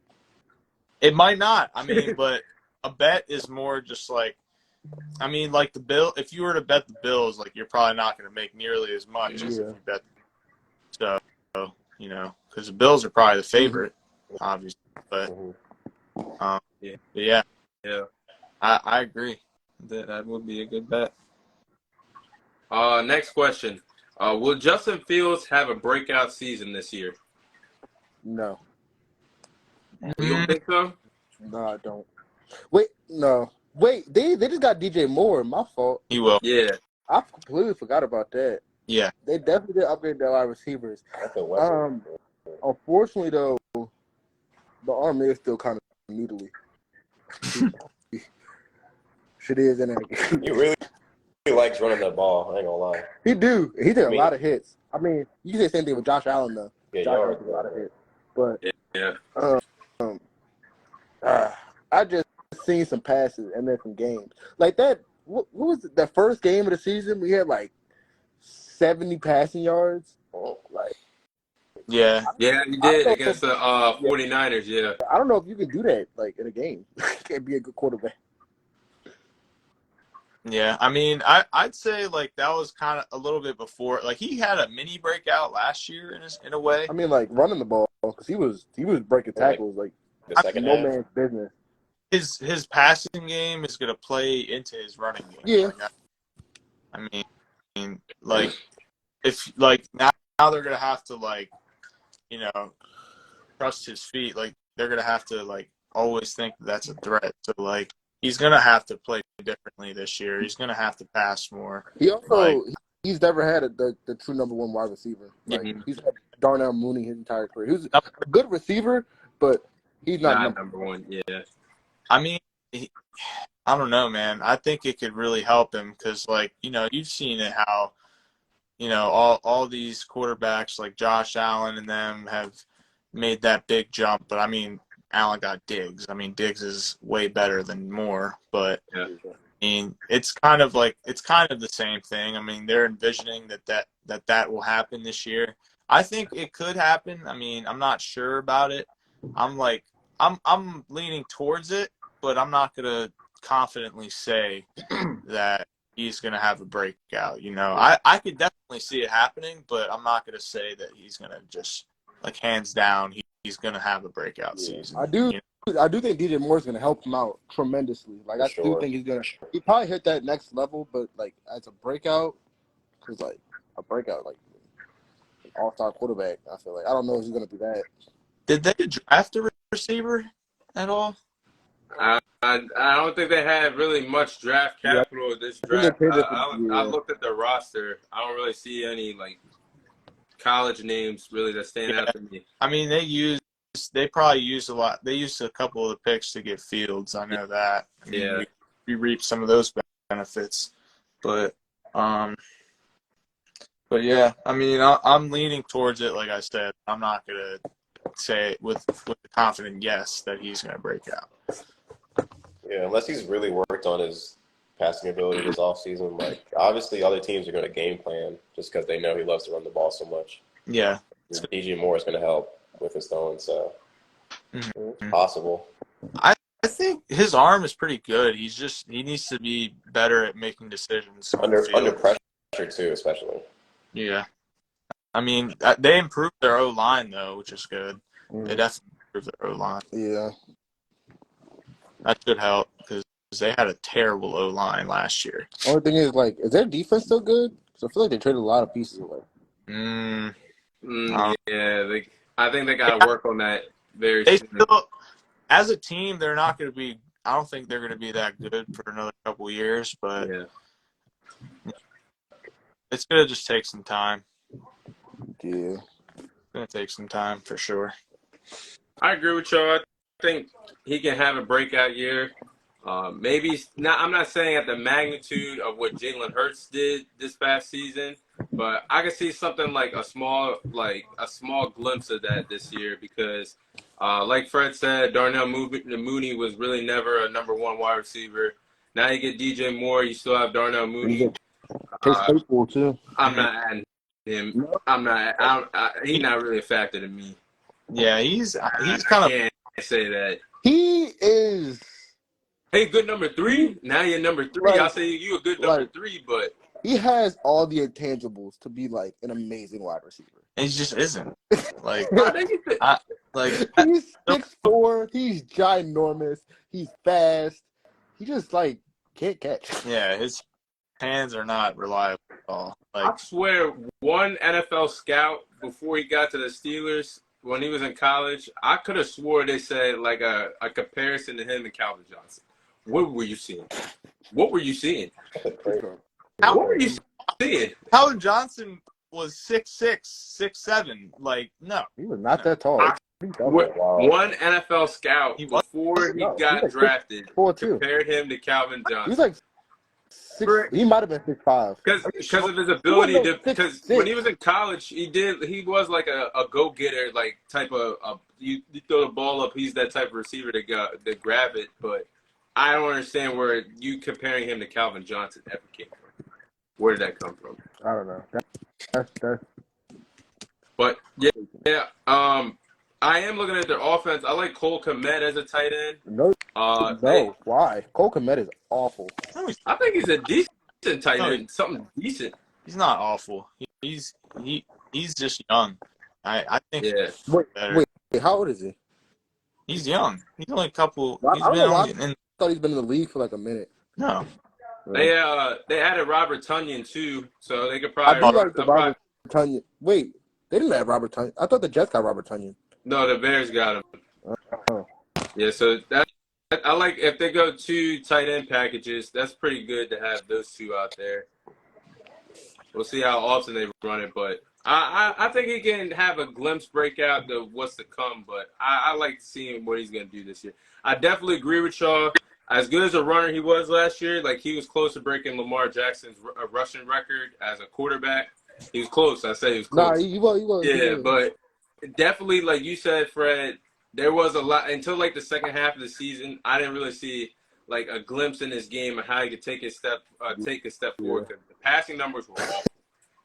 It might not. I mean, but a bet is more just like. I mean, like the Bill. If you were to bet the Bills, like you're probably not going to make nearly as much as if you bet. So, because the Bills are probably the favorite, obviously. But, yeah, I agree that would be a good bet. Next question: will Justin Fields have a breakout season this year? No. You don't think so? No, I don't. Wait, no. Wait, they just got DJ Moore. My fault. He will. Yeah. I completely forgot about that. Yeah. They definitely did upgrade their wide receivers. That's a weapon. Unfortunately, though, the arm is still kind of noodly. Shit is in it. He really likes running that ball. I ain't gonna lie. He do. He did a lot of hits. I mean, you can say the same thing with Josh Allen, though. Yeah, Josh Allen did a lot of hits. But I just seen some passes and then some games like that. What was it? That first game of the season, we had like 70 passing yards. Like, Yeah, you did against the 49ers. Yeah, I don't know if you can do that like in a game. You can't be a good quarterback. Yeah, I mean, I'd say like that was kind of a little bit before. Like he had a mini breakout last year in a way. I mean, like running the ball because he was breaking Yeah, like tackles like the I, second no half. man's business. his passing game is going to play into his running game. Yeah, Like I mean, like if like now they're going to have to like you know trust his feet. Like they're going to have to like always think that's a threat. So like he's going to have to play differently this year. He's going to have to pass more. he Like also he's never had the true number one wide receiver. Like mhm. he's had Darnell Mooney his entire career. He was a good receiver, but he's not Not number. number one. Yeah. I mean. I don't know, man. I think it could really help him because, like, you've seen it how, all these quarterbacks like Josh Allen and them have made that big jump. But I mean, Allen got Diggs. I mean, Diggs is way better than Moore. But Yeah. I mean, it's kind of the same thing. I mean, they're envisioning that will happen this year. I think it could happen. I mean, I'm not sure about it. I'm leaning towards it, but I'm not gonna confidently say that he's gonna have a breakout. I could definitely see it happening, but I'm not gonna say that he's gonna just like hands down he's gonna have a breakout season. I do think DJ Moore is going to help him out tremendously. Like For I do sure. think he probably hit that next level, but like as a breakout, because like a breakout like all-star quarterback, I feel like I don't know if he's going to do that. Did they draft a receiver at all? I don't think they had really much draft Yeah, capital this I think they draft. paid it for I looked at the roster. I don't really see any like college names really that stand out to me. I mean, they probably used a lot. They used a couple of the picks to get Fields. I know that. I mean, Yeah. we reaped some of those benefits, but yeah. I mean, I'm leaning towards it. Like I said, I'm not gonna say with a confident yes that he's gonna break out. Yeah, unless he's really worked on his passing ability this offseason. Like, obviously, other teams are going to game plan just because they know he loves to run the ball so much. Yeah. DJ Moore is going to help with his throwing, so it's possible. I think his arm is pretty good. He needs to be better at making decisions on the field. Under pressure, too, especially. Yeah. I mean, they improved their O-line, though, which is good. They definitely improved their O-line. Yeah. That should help because they had a terrible O-line last year. Only thing is, like, is their defense still good? Because I feel like they traded a lot of pieces away. Yeah, I think they got to work on that very soon. Still, as a team, they're not going to be – I don't think they're going to be that good for another couple of years, but it's going to just take some time. Yeah. It's going to take some time for sure. I agree with you. I think he can have a breakout year. Maybe not. I'm not saying at the magnitude of what Jalen Hurts did this past season, but I can see something like a small glimpse of that this year because, like Fred said, Darnell Mooney was really never a number one wide receiver. Now you get DJ Moore, you still have Darnell Mooney. Chase Claypool too. I'm not adding him. I'm not. He's not really a factor to me. Yeah, he's I kind of. Can't say that. He is. Hey, good number 3. Now you're number 3. Like, I'll say you a good number 3, but he has all the intangibles to be like an amazing wide receiver. He just isn't. Like, he's 6'4". He's ginormous. He's fast. He just like can't catch. Yeah, his hands are not reliable at all. Like, I swear, one NFL scout before he got to the Steelers when he was in college, I could have swore they said like a comparison to him and Calvin Johnson. What were you seeing? What were you seeing? What were you seeing? Calvin Johnson was 6'6", 6'7". Like, no. He was not that tall. One NFL scout before he got drafted compared him to Calvin Johnson. He was like 6. He might have been 6'5". Because of his ability to. Because when he was in college, he was like a go getter, like type of. You throw the ball up, he's that type of receiver to grab it. But I don't understand where you comparing him to Calvin Johnson ever came from. Where did that come from? I don't know. That's. But yeah. I am looking at their offense. I like Cole Kmet as a tight end. No, why? Cole Kmet is awful. I think he's a decent tight No, end. Something decent. He's not awful. He's just young. I think Yeah. better. Wait, how old is he? He's young. He's only a couple. I He's don't been know why. only in. I thought he's been in the league for like a minute. No. They added Robert Tonyan too, so they could I probably. do like the Robert Tonyan. Wait, they didn't have Robert Tonyan. I thought the Jets got Robert Tonyan. No, the Bears got him. Oh. Yeah, so I like if they go 2 tight end packages. That's pretty good to have those 2 out there. We'll see how often they run it, but I think he can have a glimpse breakout of what's to come. But I like seeing what he's going to do this year. I definitely agree with y'all. As good as a runner he was last year, like he was close to breaking Lamar Jackson's rushing record as a quarterback. He was close. I say he was close. Nah, he was. Yeah, but definitely, like you said, Fred, there was a lot until like the second half of the season. I didn't really see like a glimpse in his game of how he could take a step forward. Because the passing numbers were awful.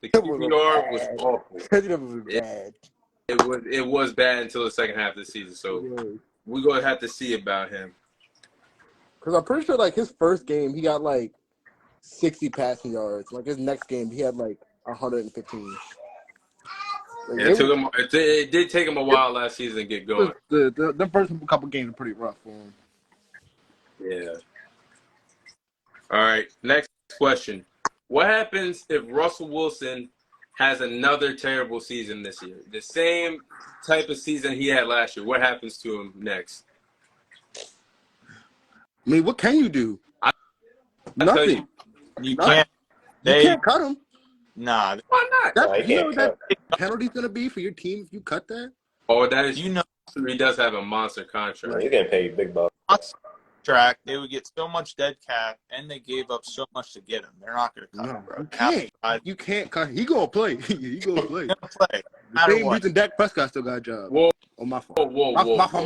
The QBR was awful. It was bad until the second half of the season. So we're gonna have to see about him. Because I'm pretty sure like his first game he got like 60 passing yards. Like his next game he had like 115. Like, Yeah, it did take him a while last season to get going. The first couple games were pretty rough for him. Yeah. All right. Next question. What happens if Russell Wilson has another terrible season this year? The same type of season he had last year. What happens to him next? I mean, what can you do? Nothing. You can't. You can't cut him. Nah. Why not? That's, you know what that penalty's going to be for your team if you cut that? Oh, that is, he does have a monster contract. He's getting paid big bucks. Track, they would get so much dead cap, and they gave up so much to get him. They're not going to cut him, bro. You can't cut. He gonna play. He gonna play. He's gonna play. The same reason Dak Prescott still got a job. Whoa. Oh, my fault. Whoa. My fault.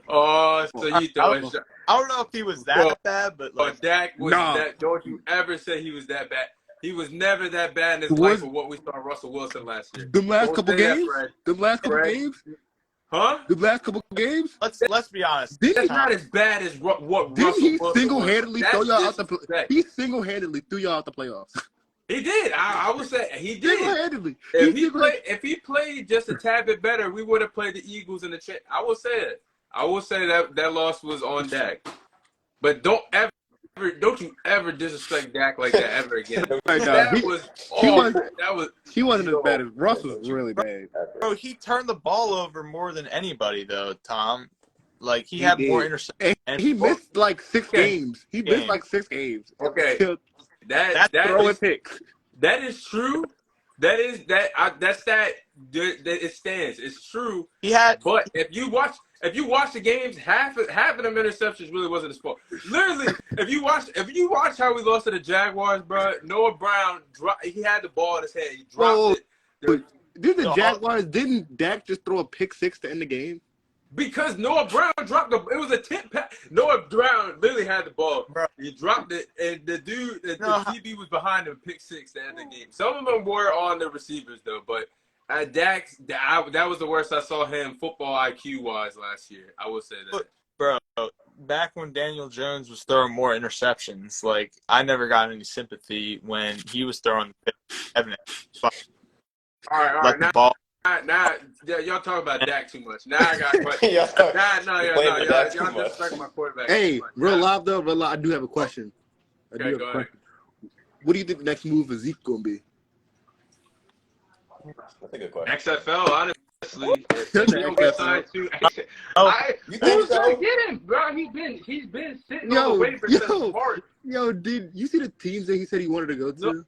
Oh, so you throwing shot. I don't know if he was that bad, but like, Dak was that. Don't you ever say he was that bad. He was never that bad in his life for what we saw Russell Wilson last year. Them last couple games? Huh? The last couple games? Let's be honest. That's not as bad as what Didn't he Russell single-handedly throw y'all out the He single-handedly threw y'all out the playoffs. He did. I would say he did. Single-handedly. If he played just a tad bit better, we would have played the Eagles in the championship. I will say it. I will say that loss was on Dak. But don't you ever disrespect Dak like that ever again. He wasn't as bad as Russell. Was really bad. Bro, he turned the ball over more than anybody, though, Tom. Like, he had more interceptions. And he missed like 6 games. He missed like 6 games. Okay. That's throwing picks. That is true. It stands. It's true. But if you watch the games, half of them interceptions really wasn't his fault. Literally, if you watch how we lost to the Jaguars, bro, Noah Brown he had the ball in his head. He dropped it. Didn't the Jaguars? Didn't Dak just throw a pick 6 to end the game? Because Noah Brown dropped it was a tip pass. Noah Brown literally had the ball. Bro. He dropped it, and the DB was behind him, pick 6 to end the game. Some of them were on the receivers though, but Dak, that was the worst I saw him football IQ wise last year. I will say that. Bro, back when Daniel Jones was throwing more interceptions, like I never got any sympathy when he was throwing evidence. All right. Now, y'all talk about Dak too much. Now I got questions. Y'all disrespect my quarterback. Hey, real live, I do have a question. Okay, go ahead. What do you think the next move for Zeke going to be? That's a good question. XFL, honestly. You think so? Get him, bro. He's been sitting on the waiver since March. Yo, did you see the teams that he said he wanted to go to?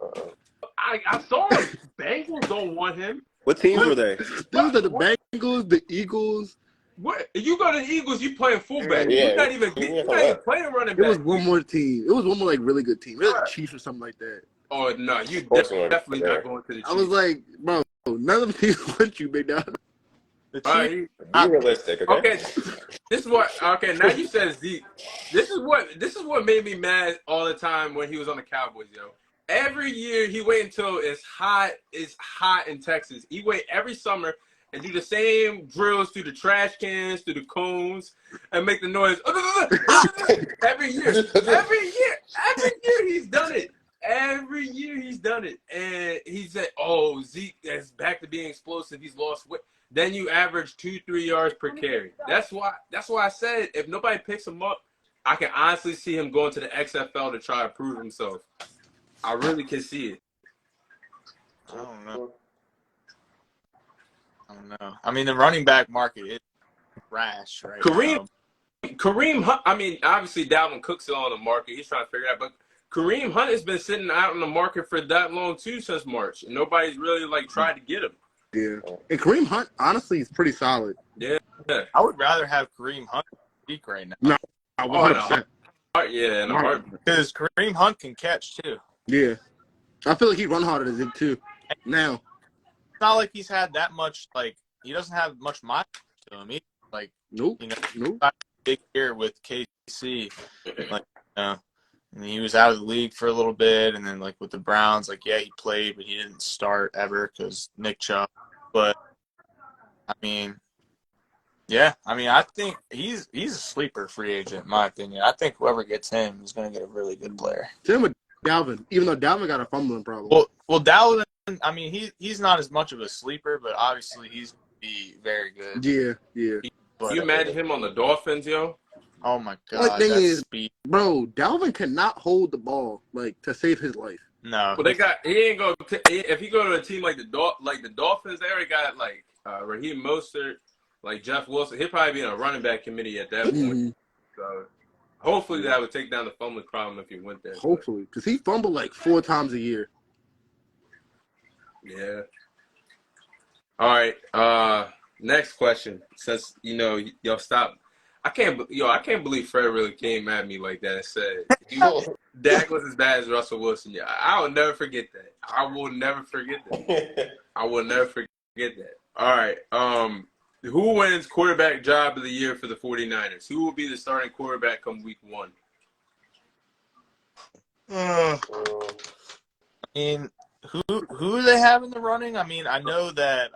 I saw him. Bengals don't want him. What teams were they? Those are the Bengals, the Eagles. What? You go to the Eagles, you playing fullback. Yeah, you're not even playing running back. It was one more team. It was one more like really good team. It was the Chiefs or something like that. Oh no, you definitely not going to the Chiefs. I was like, bro, none of the teams want you, big dog. Be realistic, okay? This is what. Okay, now you said Zeke. This is what made me mad all the time when he was on the Cowboys, yo. Every year he wait until it's hot in Texas. He wait every summer and do the same drills through the trash cans, through the cones, and make the noise every year. Every year he's done it. Every year he's done it. And he said, "Oh, Zeke is back to being explosive. He's lost weight." Then you average 2-3 yards per carry. That's why I said if nobody picks him up, I can honestly see him going to the XFL to try to prove himself. I really can see it. I don't know. I mean, the running back market is trash right now. Kareem Hunt, I mean, obviously Dalvin Cook's still on the market. He's trying to figure it out. But Kareem Hunt has been sitting out in the market for that long, too, since March. And nobody's really, tried to get him. Yeah. And Kareem Hunt, honestly, is pretty solid. Yeah. I would rather have Kareem Hunt speak right now. No, 100%. Yeah, in a heart. Because Kareem Hunt can catch, too. Yeah. I feel like he'd run harder than Zeke, too. Now. It's not like he's had that much, he doesn't have much mileage to him. He's Nope. Big year with KC. And he was out of the league for a little bit. And then, with the Browns, he played, but he didn't start ever because Nick Chubb. But, I think he's a sleeper free agent, in my opinion. I think whoever gets him is going to get a really good player. Same with Dalvin, even though Dalvin got a fumbling problem. Well, Dalvin, he's not as much of a sleeper, but obviously he's going to be very good. Yeah. Can you imagine him on the Dolphins, yo? Oh, my God. The thing is, speed. bro, Dalvin cannot hold the ball, to save his life. No. Well, he ain't going to – if he go to a team like the Dolphins, they already got, Raheem Mostert, Jeff Wilson. He'll probably be in a running back committee at that point. Mm-hmm. So, hopefully that would take down the fumbling problem if he went there. Hopefully. Because he fumbled 4 times a year. Yeah. All right. Next question. Since, y'all stop. I can't believe Fred really came at me like that and said Dak was as bad as Russell Wilson. Yeah, I will never forget that. I will never forget that. All right. Who wins quarterback job of the year for the 49ers? Who will be the starting quarterback come week 1? Who do they have in the running? I know that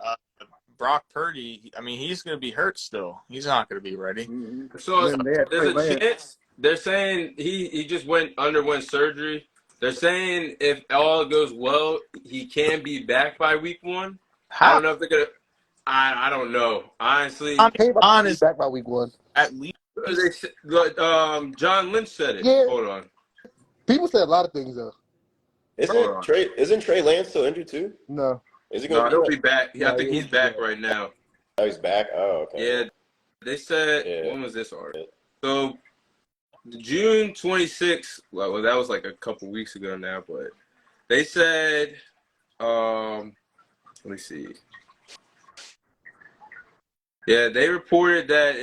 Brock Purdy, he's going to be hurt still. He's not going to be ready. Mm-hmm. So there's a chance. They're saying he just underwent surgery. They're saying if all goes well, he can be back by week 1. I don't know if they're going to. I don't know. Honestly. Honest, back by week 1. At least. John Lynch said it. Yeah. Hold on. People said a lot of things, though. Isn't Trey Lance still injured, too? No. Is he going to he'll be back. I think he's back right now. Oh, he's back? Oh, okay. Yeah. They said, when was this article? So, June 26th, well, that was a couple weeks ago now, but they said, let me see. Yeah, they reported that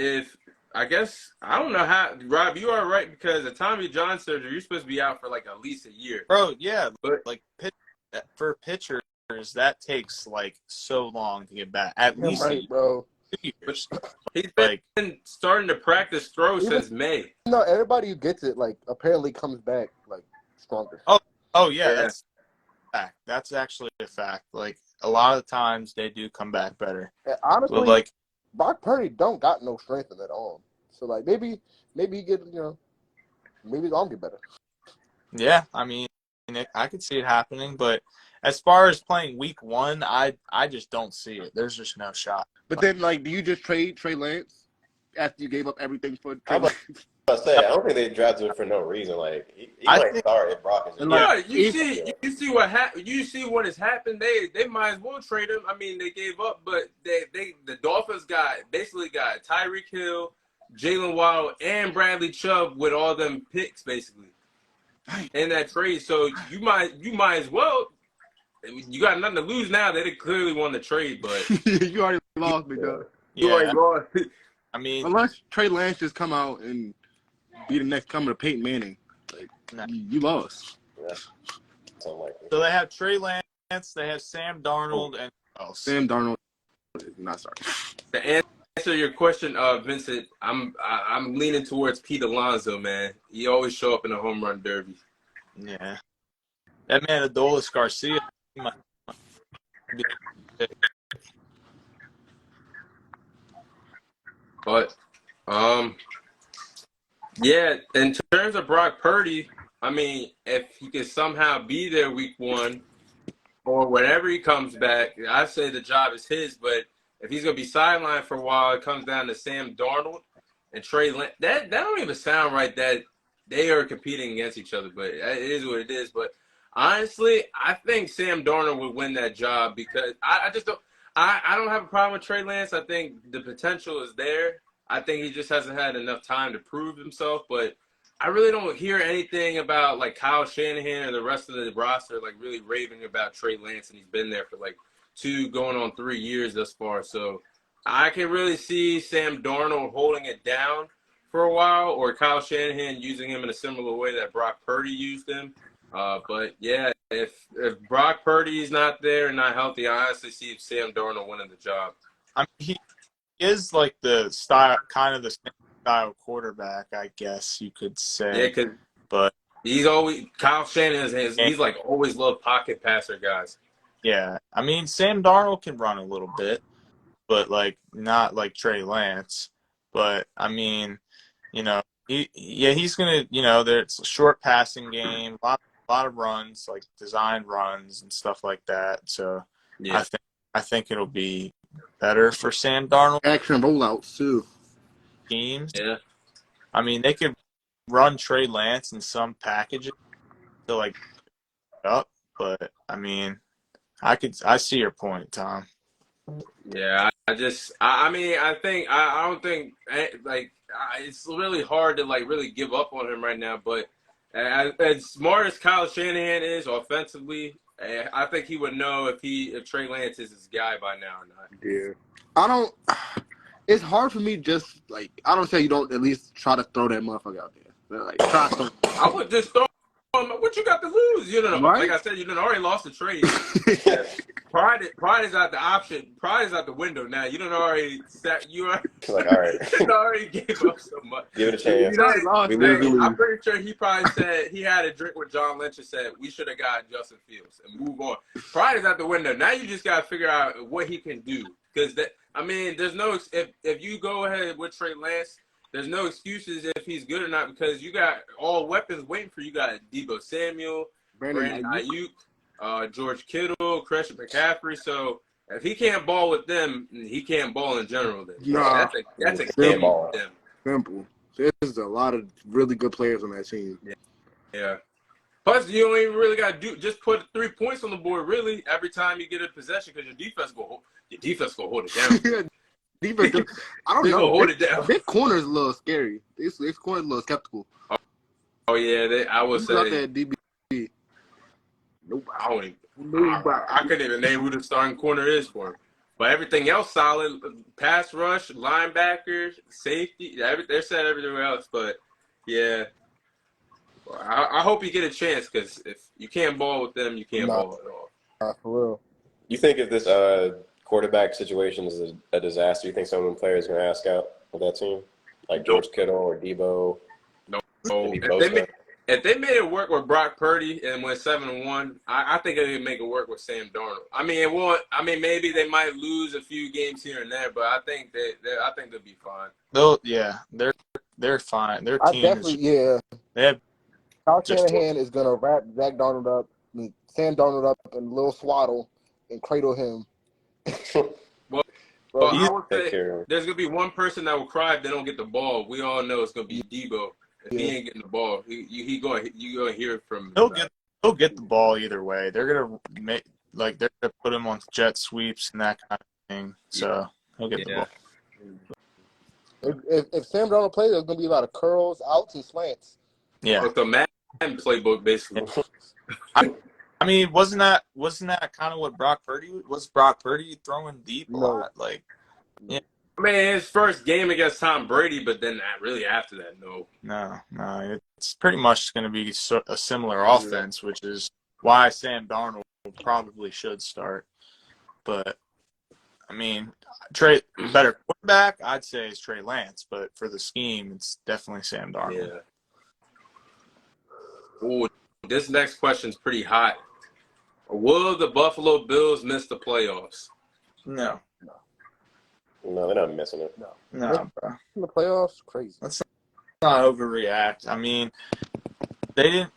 I don't know how, Rob, you are right, because the Tommy John surgery, you're supposed to be out for at least a year. Bro, yeah, but for pitchers, that takes so long to get back. At least bro. 2 years. He's been starting to practice throw since May. No, everybody who gets it, apparently comes back, stronger. Oh yeah, that's a fact. That's actually a fact. A lot of the times they do come back better. And honestly, but, Brock Purdy don't got no strength in that arm. So, maybe he get, maybe his arm get better. Yeah, I could see it happening, but as far as playing week 1, I just don't see it. There's just no shot. But then, do you just trade Trey Lance after you gave up everything for Trey Lance? I don't think they drafted him for no reason. He might start if Brock is. Yeah, you see what happened. You see what has happened. They might as well trade him. They gave up, but the Dolphins basically got Tyreek Hill, Jalen Waddle, and Bradley Chubb with all them picks basically in that trade. So you might as well. You got nothing to lose now. They clearly won the trade, but you already lost me, dog. You already lost. Unless Trey Lance just come out and be the next coming to Peyton Manning, you lost. Yeah. So they have Trey Lance, they have Sam Darnold, and Sam Darnold is not sorry. To answer your question, Vincent, I'm leaning towards Pete Alonso, man. He always show up in a home run derby. Yeah. That man Adolis Garcia might be. But yeah, in terms of Brock Purdy, I mean, if he could somehow be there week 1 or whenever he comes back, I say the job is his. But if he's gonna be sidelined for a while, it comes down to Sam Darnold and Trey Lance. That don't even sound right that they are competing against each other, but it is what it is. But honestly, I think Sam Darnold would win that job because I just don't. I don't have a problem with Trey Lance. I think the potential is there. I think he just hasn't had enough time to prove himself. But I really don't hear anything about like Kyle Shanahan or the rest of the roster like really raving about Trey Lance, and he's been there for like 2 going on 3 years thus far. So I can really see Sam Darnold holding it down for a while, or Kyle Shanahan using him in a similar way that Brock Purdy used him. But yeah, if Brock Purdy is not there and not healthy, I honestly see Sam Darnold winning the job. I mean, he is like the style, kind of the same style quarterback, I guess you could say. Yeah, because but he's always Kyle Shanahan. He's like always loved pocket passer guys. Yeah, I mean Sam Darnold can run a little bit, but like not like Trey Lance. But I mean, he's gonna, there's a short passing game, a lot of runs, like designed runs and stuff like that. So Yeah, I think it'll be better for Sam Darnold Action rollouts too. teams. yeah. I mean, they could run Trey Lance in some packages to like up, but I mean, I see your point, Tom. Yeah, I mean, I don't think, like, it's really hard to, like, really give up on him right now, but as smart as Kyle Shanahan is offensively, I think he would know if Trey Lance is his guy by now or not. Yeah. I don't. It's hard for me. Just like I don't say you don't at least try to throw that motherfucker out there. But, like try to. I would just throw him. What you got to lose? You know, Right? like I said, you done already lost the trade. Pride is out the option. Pride is out the window now. You done already set. You already, Like, all right, you already gave up so much. give it a chance. lost, We lose, we lose. I'm pretty sure he probably said he had a drink with John Lynch and said we should have got Justin Fields and move on. Pride is out the window. Now you just got to figure out what he can do because there's no if you go ahead with Trey Lance, there's no excuses if he's good or not because you got all weapons waiting for you. You got Deebo Samuel, Brandon Ayuk, George Kittle, Christian McCaffrey. So if he can't ball with them, he can't ball in general. Then Nah. that's a Can't game ball. with them. Simple. There's a lot of really good players on that team. Yeah. Plus, you don't even really got to just put 3 points on the board. Really, every time you get a possession, because your defense go hold it down. Defense, I don't They know. gonna hold it down. This corner's a little scary. This corner's a little skeptical. Oh yeah, I would Who's out say. there at DB? I don't even. I couldn't even name who the starting corner is for him. But everything else solid. Pass rush, linebackers, safety. They're set everywhere else. But yeah, I hope you get a chance because if you can't ball with them, you can't ball at all. For real. You think if this quarterback situation is a disaster, you think some of the players are going to ask out of that team? Like George Kittle or Deebo? No. Maybe Bosa? If they made it work with Brock Purdy and went 7-1, I think they would make it work with Sam Darnold. I mean, it won't. I mean, maybe they might lose a few games here and there, but I think they'll be fine. They're fine. Their I team definitely, is. They have Kyle Shanahan is gonna wrap Zach Darnold up, Sam Darnold up in a little swaddle and cradle him. Well, I would say there's gonna be one person that will cry if they don't get the ball. We all know it's gonna be Deebo. If he ain't getting the ball, you gonna hear it from him. He'll get the ball either way. They're gonna they're gonna put him on jet sweeps and that kind of thing. So he'll get the ball. If Sam Darnold plays, there's gonna be a lot of curls, outs, and slants. Yeah. It's the Madden playbook basically. I mean, wasn't that kind of what Brock Purdy was? Brock Purdy throwing deep a lot, like, yeah. I mean, his first game against Tom Brady, but then really after that, no. No, it's pretty much going to be a similar offense, which is why Sam Darnold probably should start. But I mean, better quarterback, I'd say is Trey Lance, but for the scheme, it's definitely Sam Darnold. Yeah. Ooh, this next question's pretty hot. Will the Buffalo Bills miss the playoffs? No. No, they're not missing it. No, bro. In the playoffs, crazy. Let's not overreact. I mean, they didn't.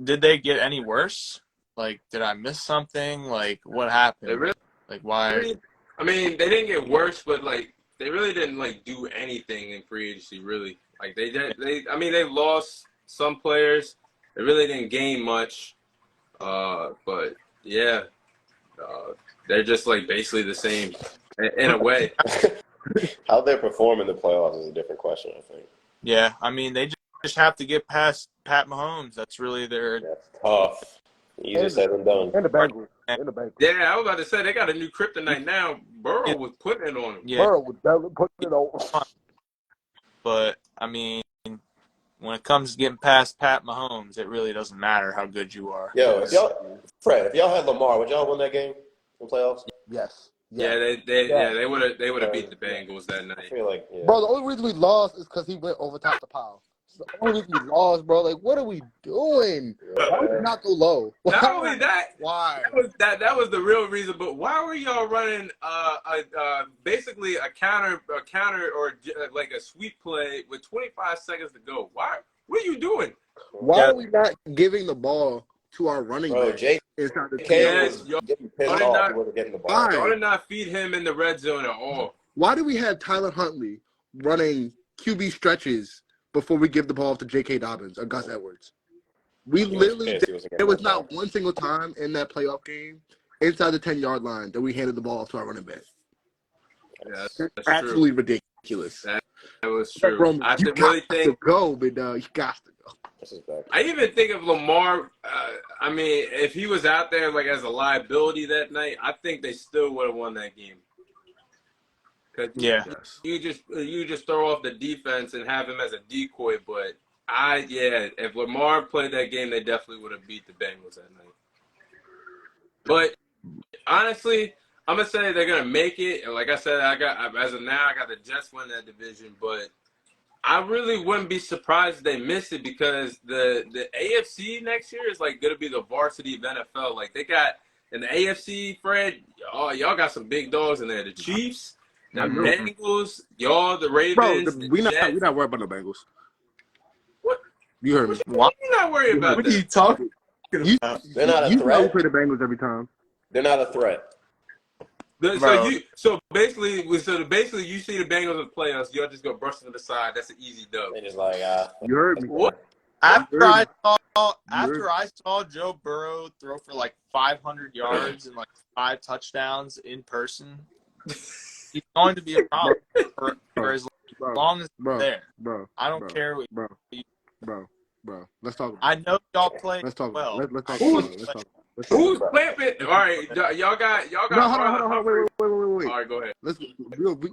Did they get any worse? Like, did I miss something? Like, what happened? They really, Like, why? I mean, they didn't get worse, but like they really didn't like do anything in free agency. Really, like they did. I mean, they lost some players. They really didn't gain much. But yeah, they're just like basically the same in a way. How they perform in the playoffs is a different question, I think. Yeah, I mean, they just have to get past Pat Mahomes. That's really their. That's tough. Easier said than done. And the Bengals. And the Bengals. Yeah, I was about to say they got a new kryptonite now. Burrow was putting it on them. Yeah, Burrow was definitely putting it on. but I mean, when it comes to getting past Pat Mahomes, it really doesn't matter how good you are. Yo, if y'all had Lamar, would y'all win that game in playoffs? Yes. Yeah, they would have beat the Bengals that I night. feel like, yeah. Bro, the only reason we lost is because he went over top the pile. It's the only reason we lost, bro. Like, what are we doing? Why would we not go low? Not only that, Why? that was the real reason. But why were y'all running basically a counter or like a sweep play with 25 seconds to go? Why? What are you doing? Why are we not giving the ball to our running Bro, back Jake inside the Yes, team? y'all getting pissed Why off not- he wasn't getting the ball. Why? Y'all did not feed him in the red zone at all. Why do we have Tyler Huntley running QB stretches before we give the ball to J.K. Dobbins or Gus Edwards? We He was literally pissed he wasn't getting there was the ball. not one single time in that playoff game inside the 10-yard line that we handed the ball to our running back. Yeah, It's that's true. absolutely ridiculous. That was Like, true. Roman, I you really got think. to go, big dog. You got to go. This is back. I even think of Lamar. I mean, if he was out there like as a liability that night, I think they still would have won that game. Cause Yeah. you just throw off the defense and have him as a decoy. But if Lamar played that game, they definitely would have beat the Bengals that night. But honestly, I'm gonna say they're gonna make it. And like I said, as of now, I got the Jets win that division. But I really wouldn't be surprised if they miss it because the AFC next year is like gonna be the varsity of NFL. Like they got in the AFC, Fred. Oh, y'all got some big dogs in there. The Chiefs, the Bengals, y'all, the Ravens. Bro, the we're Jets. not worried about the Bengals. What? You heard me. What? You're not worried about What are that. you talking You, about? They're not a you know we threat. play the Bengals every time. They're not a threat. Bro. So basically, you see the Bengals in the playoffs. Y'all just go brush to the side. That's an easy dub. They just like, You heard me. What? After I saw Joe Burrow throw for like 500 yards and like 5 touchdowns in person, he's going to be a problem for as long as he's there. Bro, I don't care what bro. Let's talk. I know y'all play Let's talk. well. Let's talk. Who's- Let's talk. Who's clamping? All right, y'all got. No, hold on. Wait. All right, go ahead.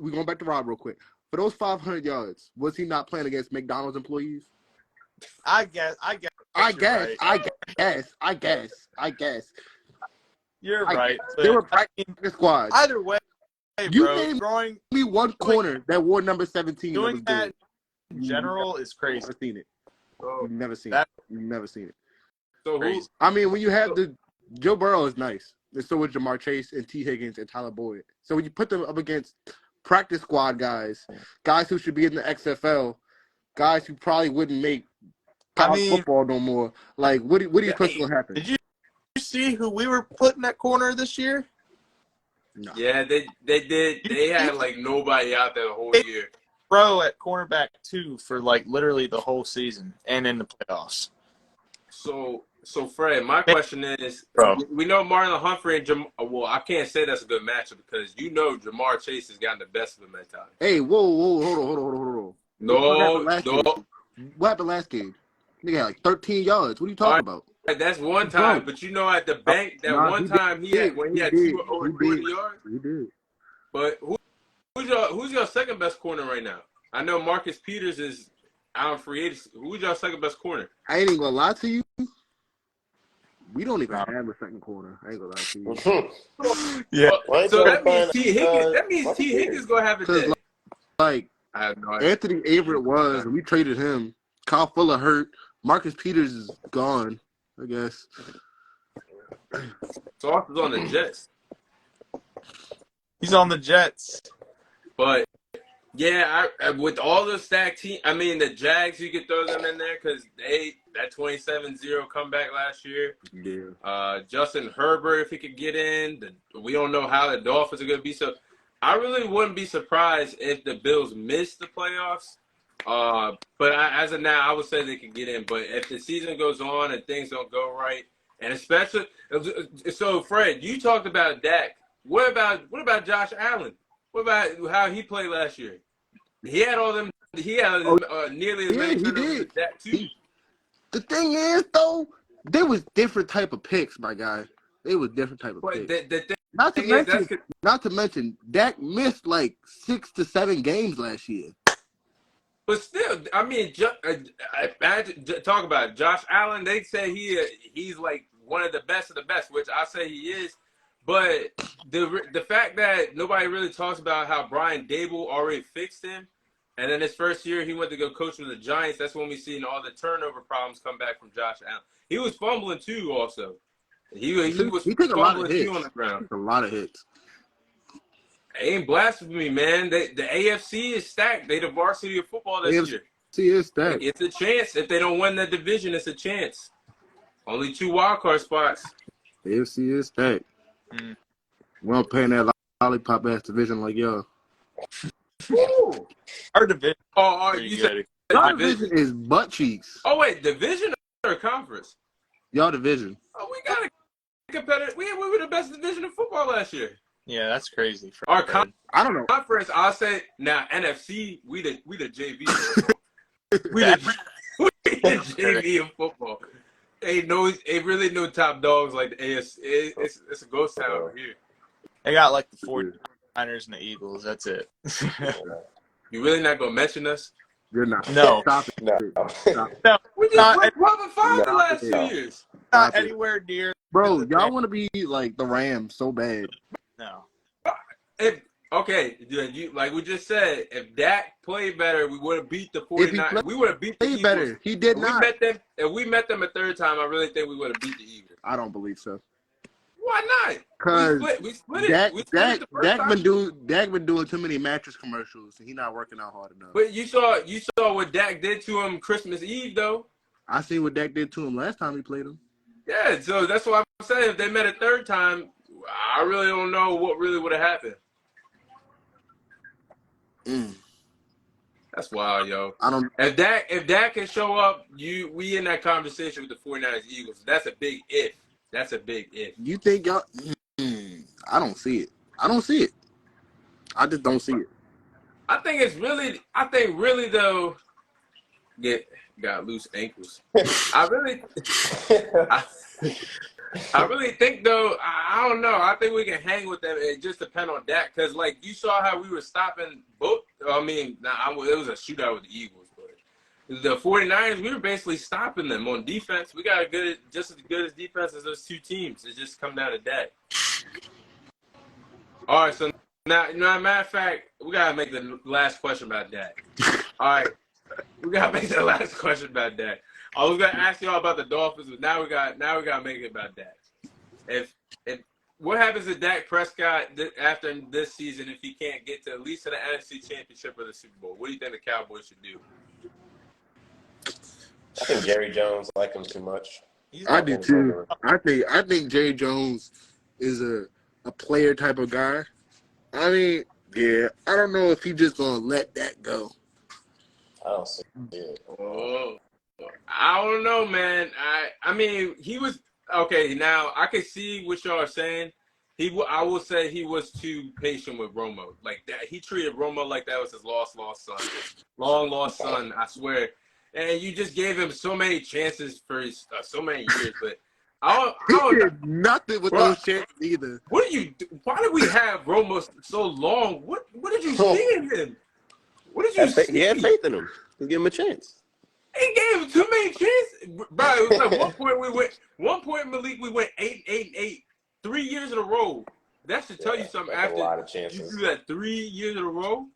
We going back to Rob real quick. For those 500 yards, was he not playing against McDonald's employees? I guess. I guess. You're right. They were but, I mean, practice squads. either way, You bro, named throwing me one corner that wore number 17. doing that was that in general is good. crazy. Never seen it. So, You've never seen That- it. You've never seen it. so who? Crazy. I mean, when you have Joe Burrow is nice. And so is Jamar Chase and T. Higgins and Tyler Boyd. So when you put them up against practice squad guys who should be in the XFL, guys who probably wouldn't make college football no more, like what do you think will happen? Did you see who we were putting at corner this year? No. Yeah, they did. They had like nobody out there the whole year. Bro at cornerback 2 for like literally the whole season and in the playoffs. So Fred, my question is, Bro. we know Marlon Humphrey and well, I can't say that's a good matchup because Jamar Chase has gotten the best of him at times. Hey, whoa, hold on. No. What happened last game? Nigga had like 13 yards. What are you talking about? That's one time, but at the bank, time he had 2 over 20 yards. He did. But who's your second best corner right now? I know Marcus Peters is out on free agency. Who's your second best corner? I ain't even gonna lie to you. We don't even have a second corner. I ain't gonna lie to you. Yeah. So that means T. Higgins. That means T. Higgins gonna have a day. Like I have no idea. Anthony Averett was, and we traded him. Kyle Fuller hurt. Marcus Peters is gone. I guess. Sauce is on the Jets. He's on the Jets. But, yeah, with all the stacked team, I mean, the Jags, you could throw them in there because that 27-0 comeback last year. Yeah. Justin Herbert, if he could get in. We don't know how the Dolphins are going to be. So, I really wouldn't be surprised if the Bills missed the playoffs. But as of now, I would say they could get in. But if the season goes on and things don't go right, and especially – so, Fred, you talked about Dak. What about Josh Allen? What about how he played last year? He had all them. He had nearly as many he turnovers as did. Dak too. The thing is, though, there was different type of picks, my guy. It was different type of But picks. the Not to thing is, mention, Dak missed like 6 to 7 games last year. but still, I mean, imagine talk about it. Josh Allen. They say he's like one of the best, which I say he is. But the fact that nobody really talks about how Brian Dable already fixed him, and then his first year he went to go coach with the Giants. That's when we seen all the turnover problems come back from Josh Allen. He was fumbling too, also. He was took a lot of fumbling hits. too on the ground. A lot of hits. Ain't blasphemy, man. The AFC is stacked. They the varsity of football this year. AFC is stacked. It's a chance. If they don't win the division, it's a chance. Only 2 wildcard spots. AFC is stacked. We don't play in that lollipop ass division like y'all. Ooh. Our division. You said Our division is butt cheeks. Oh wait, division or conference? Y'all division. Oh, we got a competitor. We were the best division of football last year. Yeah, that's crazy. Our I don't know. conference, I'll say now NFC. We the JV. we the JV of football. Ain't really no top dogs like the AFC. It's a ghost town over here. They got like the 49ers and the Eagles. That's it. You really not gonna mention us? You're not. No. Stop it. No. Stop. No, We just went 12-5 the last 2 years. not anywhere near. Bro, y'all want to be like the Rams so bad. No. Like we just said, if Dak played better, we would have beat the 49ers. We would have beat the Eagles. Better. He did not. If we met them a third time, I really think we would have beat the Eagles. I don't believe so. Why not? Because we split it. Dak been doing too many mattress commercials, and he not working out hard enough. But you saw what Dak did to him Christmas Eve, though. I seen what Dak did to him last time he played him. Yeah, so that's why I'm saying if they met a third time, I really don't know what really would have happened. That's wild, yo. If Dak can show up, we in that conversation with the 49ers Eagles. That's a big if. That's a big if. You think y'all? I don't see it. I just don't see it. I think really though. Got loose ankles. I really think though. I don't know. I think we can hang with them. It just depends on Dak because like you saw how we were stopping both. I mean, it was a shootout with the Eagles, but the 49ers, we were basically stopping them on defense. We got just as good as defense as those two teams. It just come down to Dak. All right, so now, matter of fact, we gotta make the last question about Dak. All right, we gotta make the last question about Dak. I was gonna ask y'all about the Dolphins, but now we gotta make it about Dak. If what happens to Dak Prescott after this season if he can't get to at least to the NFC Championship or the Super Bowl? What do you think the Cowboys should do? I think Jerry Jones like him too much. I do too. I think Jerry Jones is a player type of guy. I mean, yeah, I don't know if he just gonna let that go. I don't see it. Oh, I don't know, man. I mean, he was okay. Now I can see what y'all are saying. I will say he was too patient with Romo. Like that, he treated Romo like that was his lost son, long lost son. I swear. And you just gave him so many chances for so many years, but I don't did nothing with those chances either. What do you? Why did we have Romo so long? What did you see in him? What did you see? He had faith in him. He gave him a chance. He gave him too many chances, bro. It was like one point Malik we went 8-8-8 3 years in a row. That should tell you something. After a lot of chances. You do that 3 years in a row.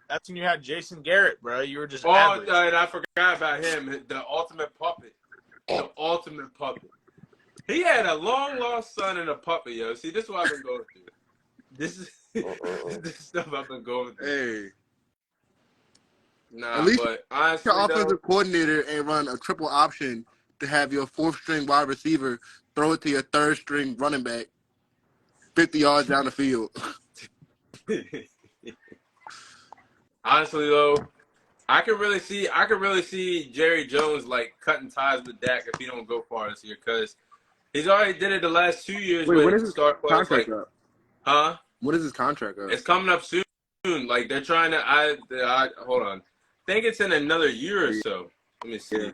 That's when you had Jason Garrett, bro. You were just average. And I forgot about him, the ultimate puppet. The ultimate puppet. He had a long lost son and a puppy, yo. See, this is what I've been going through. This is this stuff I've been going through. Hey, Nah, at least but your honestly, though, offensive coordinator and run a triple option to have your fourth string wide receiver throw it to your third string running back 50 yards down the field. honestly though, I could really see Jerry Jones like cutting ties with Dak if he don't go far this year because he's already did it the last 2 years Wait, when is with his star players contract like, up? huh? When is his contract up? It's coming up soon. Like they're trying to. I hold on. I think it's in another year or so. Let me see. Yeah.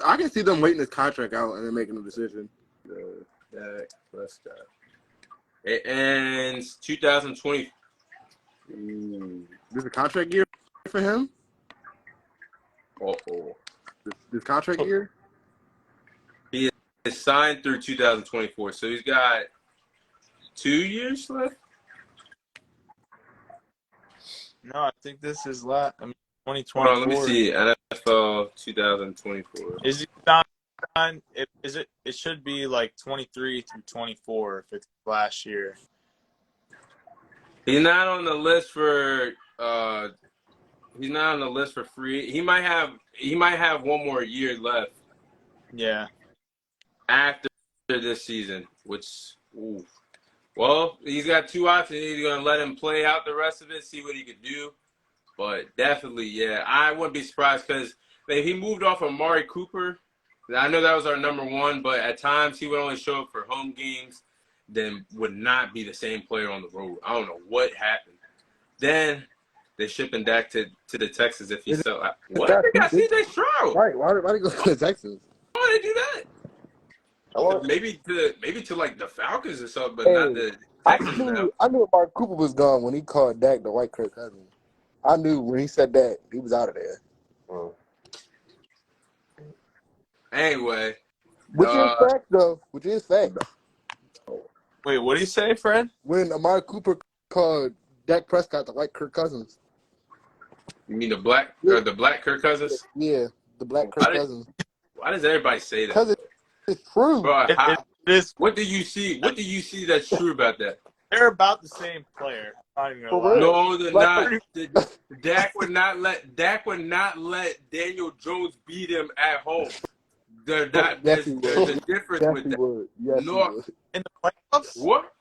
I can see them waiting his contract out and then making a decision. Dak Prescott. It ends 2020. This is a contract year for him? Oh. This contract year? He is signed through 2024, so he's got 2 years left. No, I think this is last. I mean, 2024. Hold on, let me see. NFL 2024. Is he signed? Is it? It should be like 23 through 24 if it's last year. He's not on the list for. He's not on the list for free. He might have one more year left. Yeah. After this season, which, ooh. Well, he's got 2 options. He's going to let him play out the rest of it, see what he could do. But definitely, yeah, I wouldn't be surprised because if he moved off of Amari Cooper, I know that was our number 1, but at times he would only show up for home games, then would not be the same player on the road. I don't know what happened. Then they're shipping Dak to the Texans if he sell out. What? They got C.J. Stroud. Right. Why did he go to the Texans? Why did they do that? Maybe to like the Falcons or something, but not the Texans now. I knew Mark Cooper was gone when he called Dak the white Kirk Cousins. I knew when he said that he was out of there. Anyway, Which is fact, though. Which is fact. Wait, what did he say, Fred? When Amari Cooper called Dak Prescott the white Kirk Cousins. you mean the black Kirk Cousins? Yeah, the black Kirk Cousins. Why does everybody say that? Because it's true. Bro, It is. what do you see? What do you see that's true about that? They're about the same player. I'm not even gonna lie. No, they're not. Dak would not let Daniel Jones beat him at home. They're not. Yes, There's he would. a difference Yes, with he that. would. Yes, No. he would. In the playoffs, What?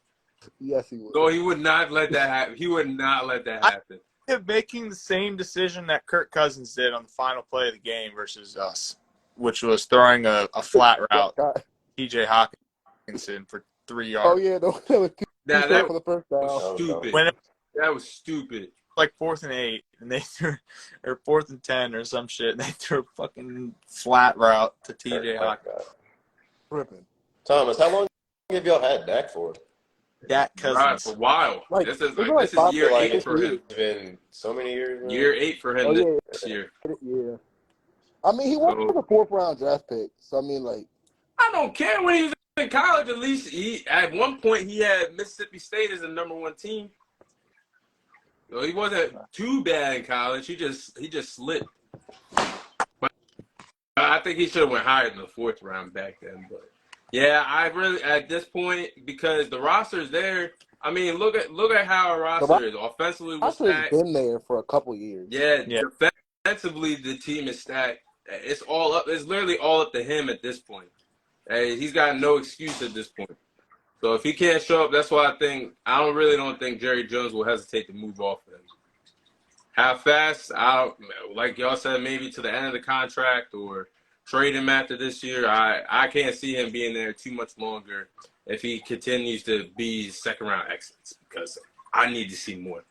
Yes, he would. No, he would not let that happen. He would not let that happen. they're making the same decision that Kirk Cousins did on the final play of the game versus us, which was throwing a flat route T.J. Hawkinson for 3 yards. Oh, yeah. That was too short for the first down. was stupid. When it That was stupid. like 4th and 8, and they threw, or 4th and 10 or some shit, and they threw a fucking flat route to T.J. Hawkinson. Tripping. Thomas, how long have y'all had Dak for? Dak Right, Cousins. for a while. Like, This is like this is year Like, 8 for him. It's been so many years. Man. Year 8 for him this year. Yeah. I mean, he was a 4th-round draft pick. So, I mean, like. I don't care when he was in college. At least he at one point he had Mississippi State as the number 1 team. So he wasn't too bad in college. He just slipped. But I think he should have went higher than the 4th round back then. But yeah, I really at this point because the roster's there. I mean, look at how our roster is. Offensively, we're stacked. Been there for a couple years. Yeah. Defensively, the team is stacked. It's all up. It's literally all up to him at this point. Hey, he's got no excuse at this point. So if he can't show up, that's why I don't think Jerry Jones will hesitate to move off of him. How fast? Like y'all said, maybe to the end of the contract or trade him after this year. I can't see him being there too much longer if he continues to be 2nd round exits because I need to see more.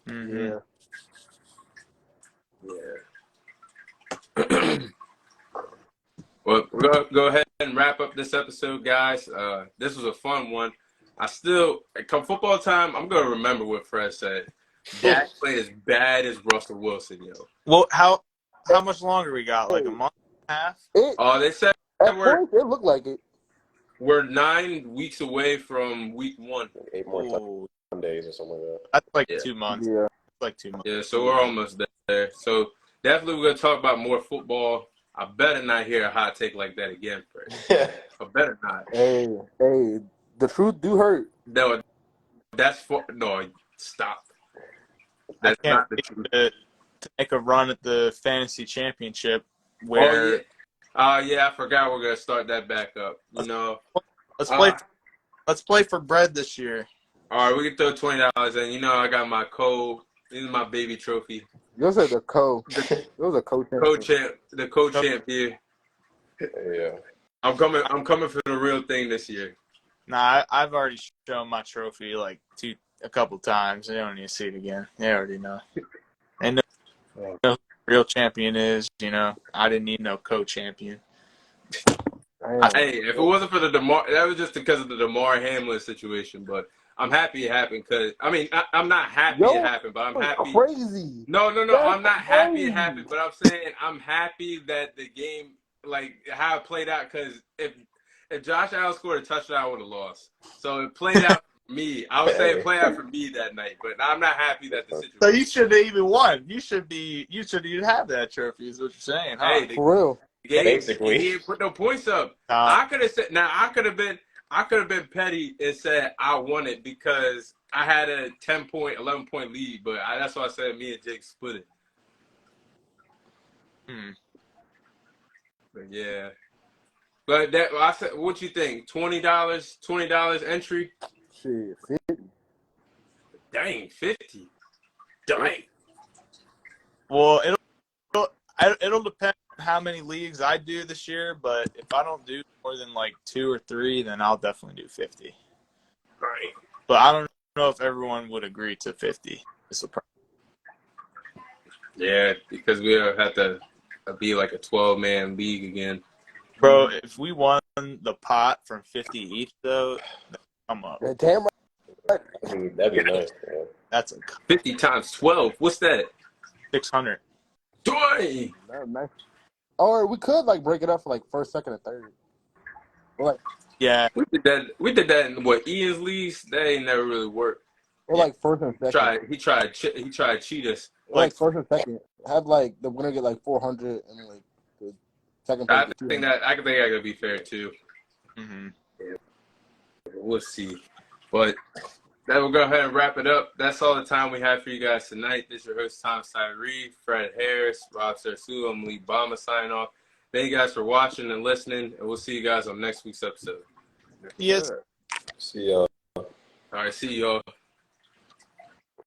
Mm-hmm. Yeah. Well, we're going to go ahead and wrap up this episode, guys. This was a fun one. Come football time, I'm going to remember what Fred said. Dak played as bad as Russell Wilson, yo. Well, how much longer we got? Like a month and a half? They said At first, it looked like it. we're 9 weeks away from week 1. 8 more days or something like that. That's like 2 months. Yeah. Like 2 months. Yeah, so we're almost there. So definitely we're going to talk about more football I better not hear a hot take like that again, Fred. I better not. Hey, the truth do hurt. No, no. Stop. I That's can't not the wait truth. to make a run at the fantasy championship Oh yeah. where Yeah, I forgot we're gonna start that back up. You know. let's play for bread this year. All right, we can throw $20 in. You know, I got my This is my baby trophy. Those are the those are Co-champ, the co-champ here. Yeah. I'm coming for the real thing this year. Nah, I've already shown my trophy like a couple times. They don't need to see it again. They already know. And know who the real champion is. You know, I didn't need no co-champion. Hey, if it wasn't for that was just because of the DeMar Hamlin situation. But I'm happy it happened because I'm not happy it happened, but I'm happy. Crazy. No, That's I'm not happy it crazy. happened, but I'm saying I'm happy that the game, like how it played out. Because if Josh Allen scored a touchdown, I would have lost. So it played out for me. I would say it played out for me that night, but I'm not happy that the situation. So you shouldn't have even won. You shouldn't even have that trophy. Is what you're saying, huh? Hey, For real. Basically. he didn't put no points up. I could have said. Now I could have been petty and said I won it because I had a 11-point lead. But that's why I said me and Jake split it. But yeah. But I said, what you think? $20 entry? Shit, 50. Dang, 50. Dang. Well, it'll depend on how many leagues I do this year. But if I don't do more than like 2 or 3, then I'll definitely do 50. Right. But I don't know if everyone would agree to 50. Yeah, because we have to be like a 12-man league again. Bro, if we won the pot from 50 each, though, come up. Damn right. That'd be nice. Yeah. That's a 50 times 12. What's that? 600. Dang. Nice. Or we could like break it up for like first, second, and third. Or like Yeah. We did that in Ian's leagues. That ain't never really worked. like first and second. He tried to cheat us. Or like first and second. Have like the winner get like 400 and like the second place. I think that could be fair too. Mm-hmm. Yeah. We'll see. But that will go ahead and wrap it up. That's all the time we have for you guys tonight. This is your host, Tom Tyree, Fred Harris, Rob Cerasuolo, and Malik Bamba signing off. Thank you guys for watching and listening, and we'll see you guys on next week's episode. Yes. See y'all. All right, see y'all.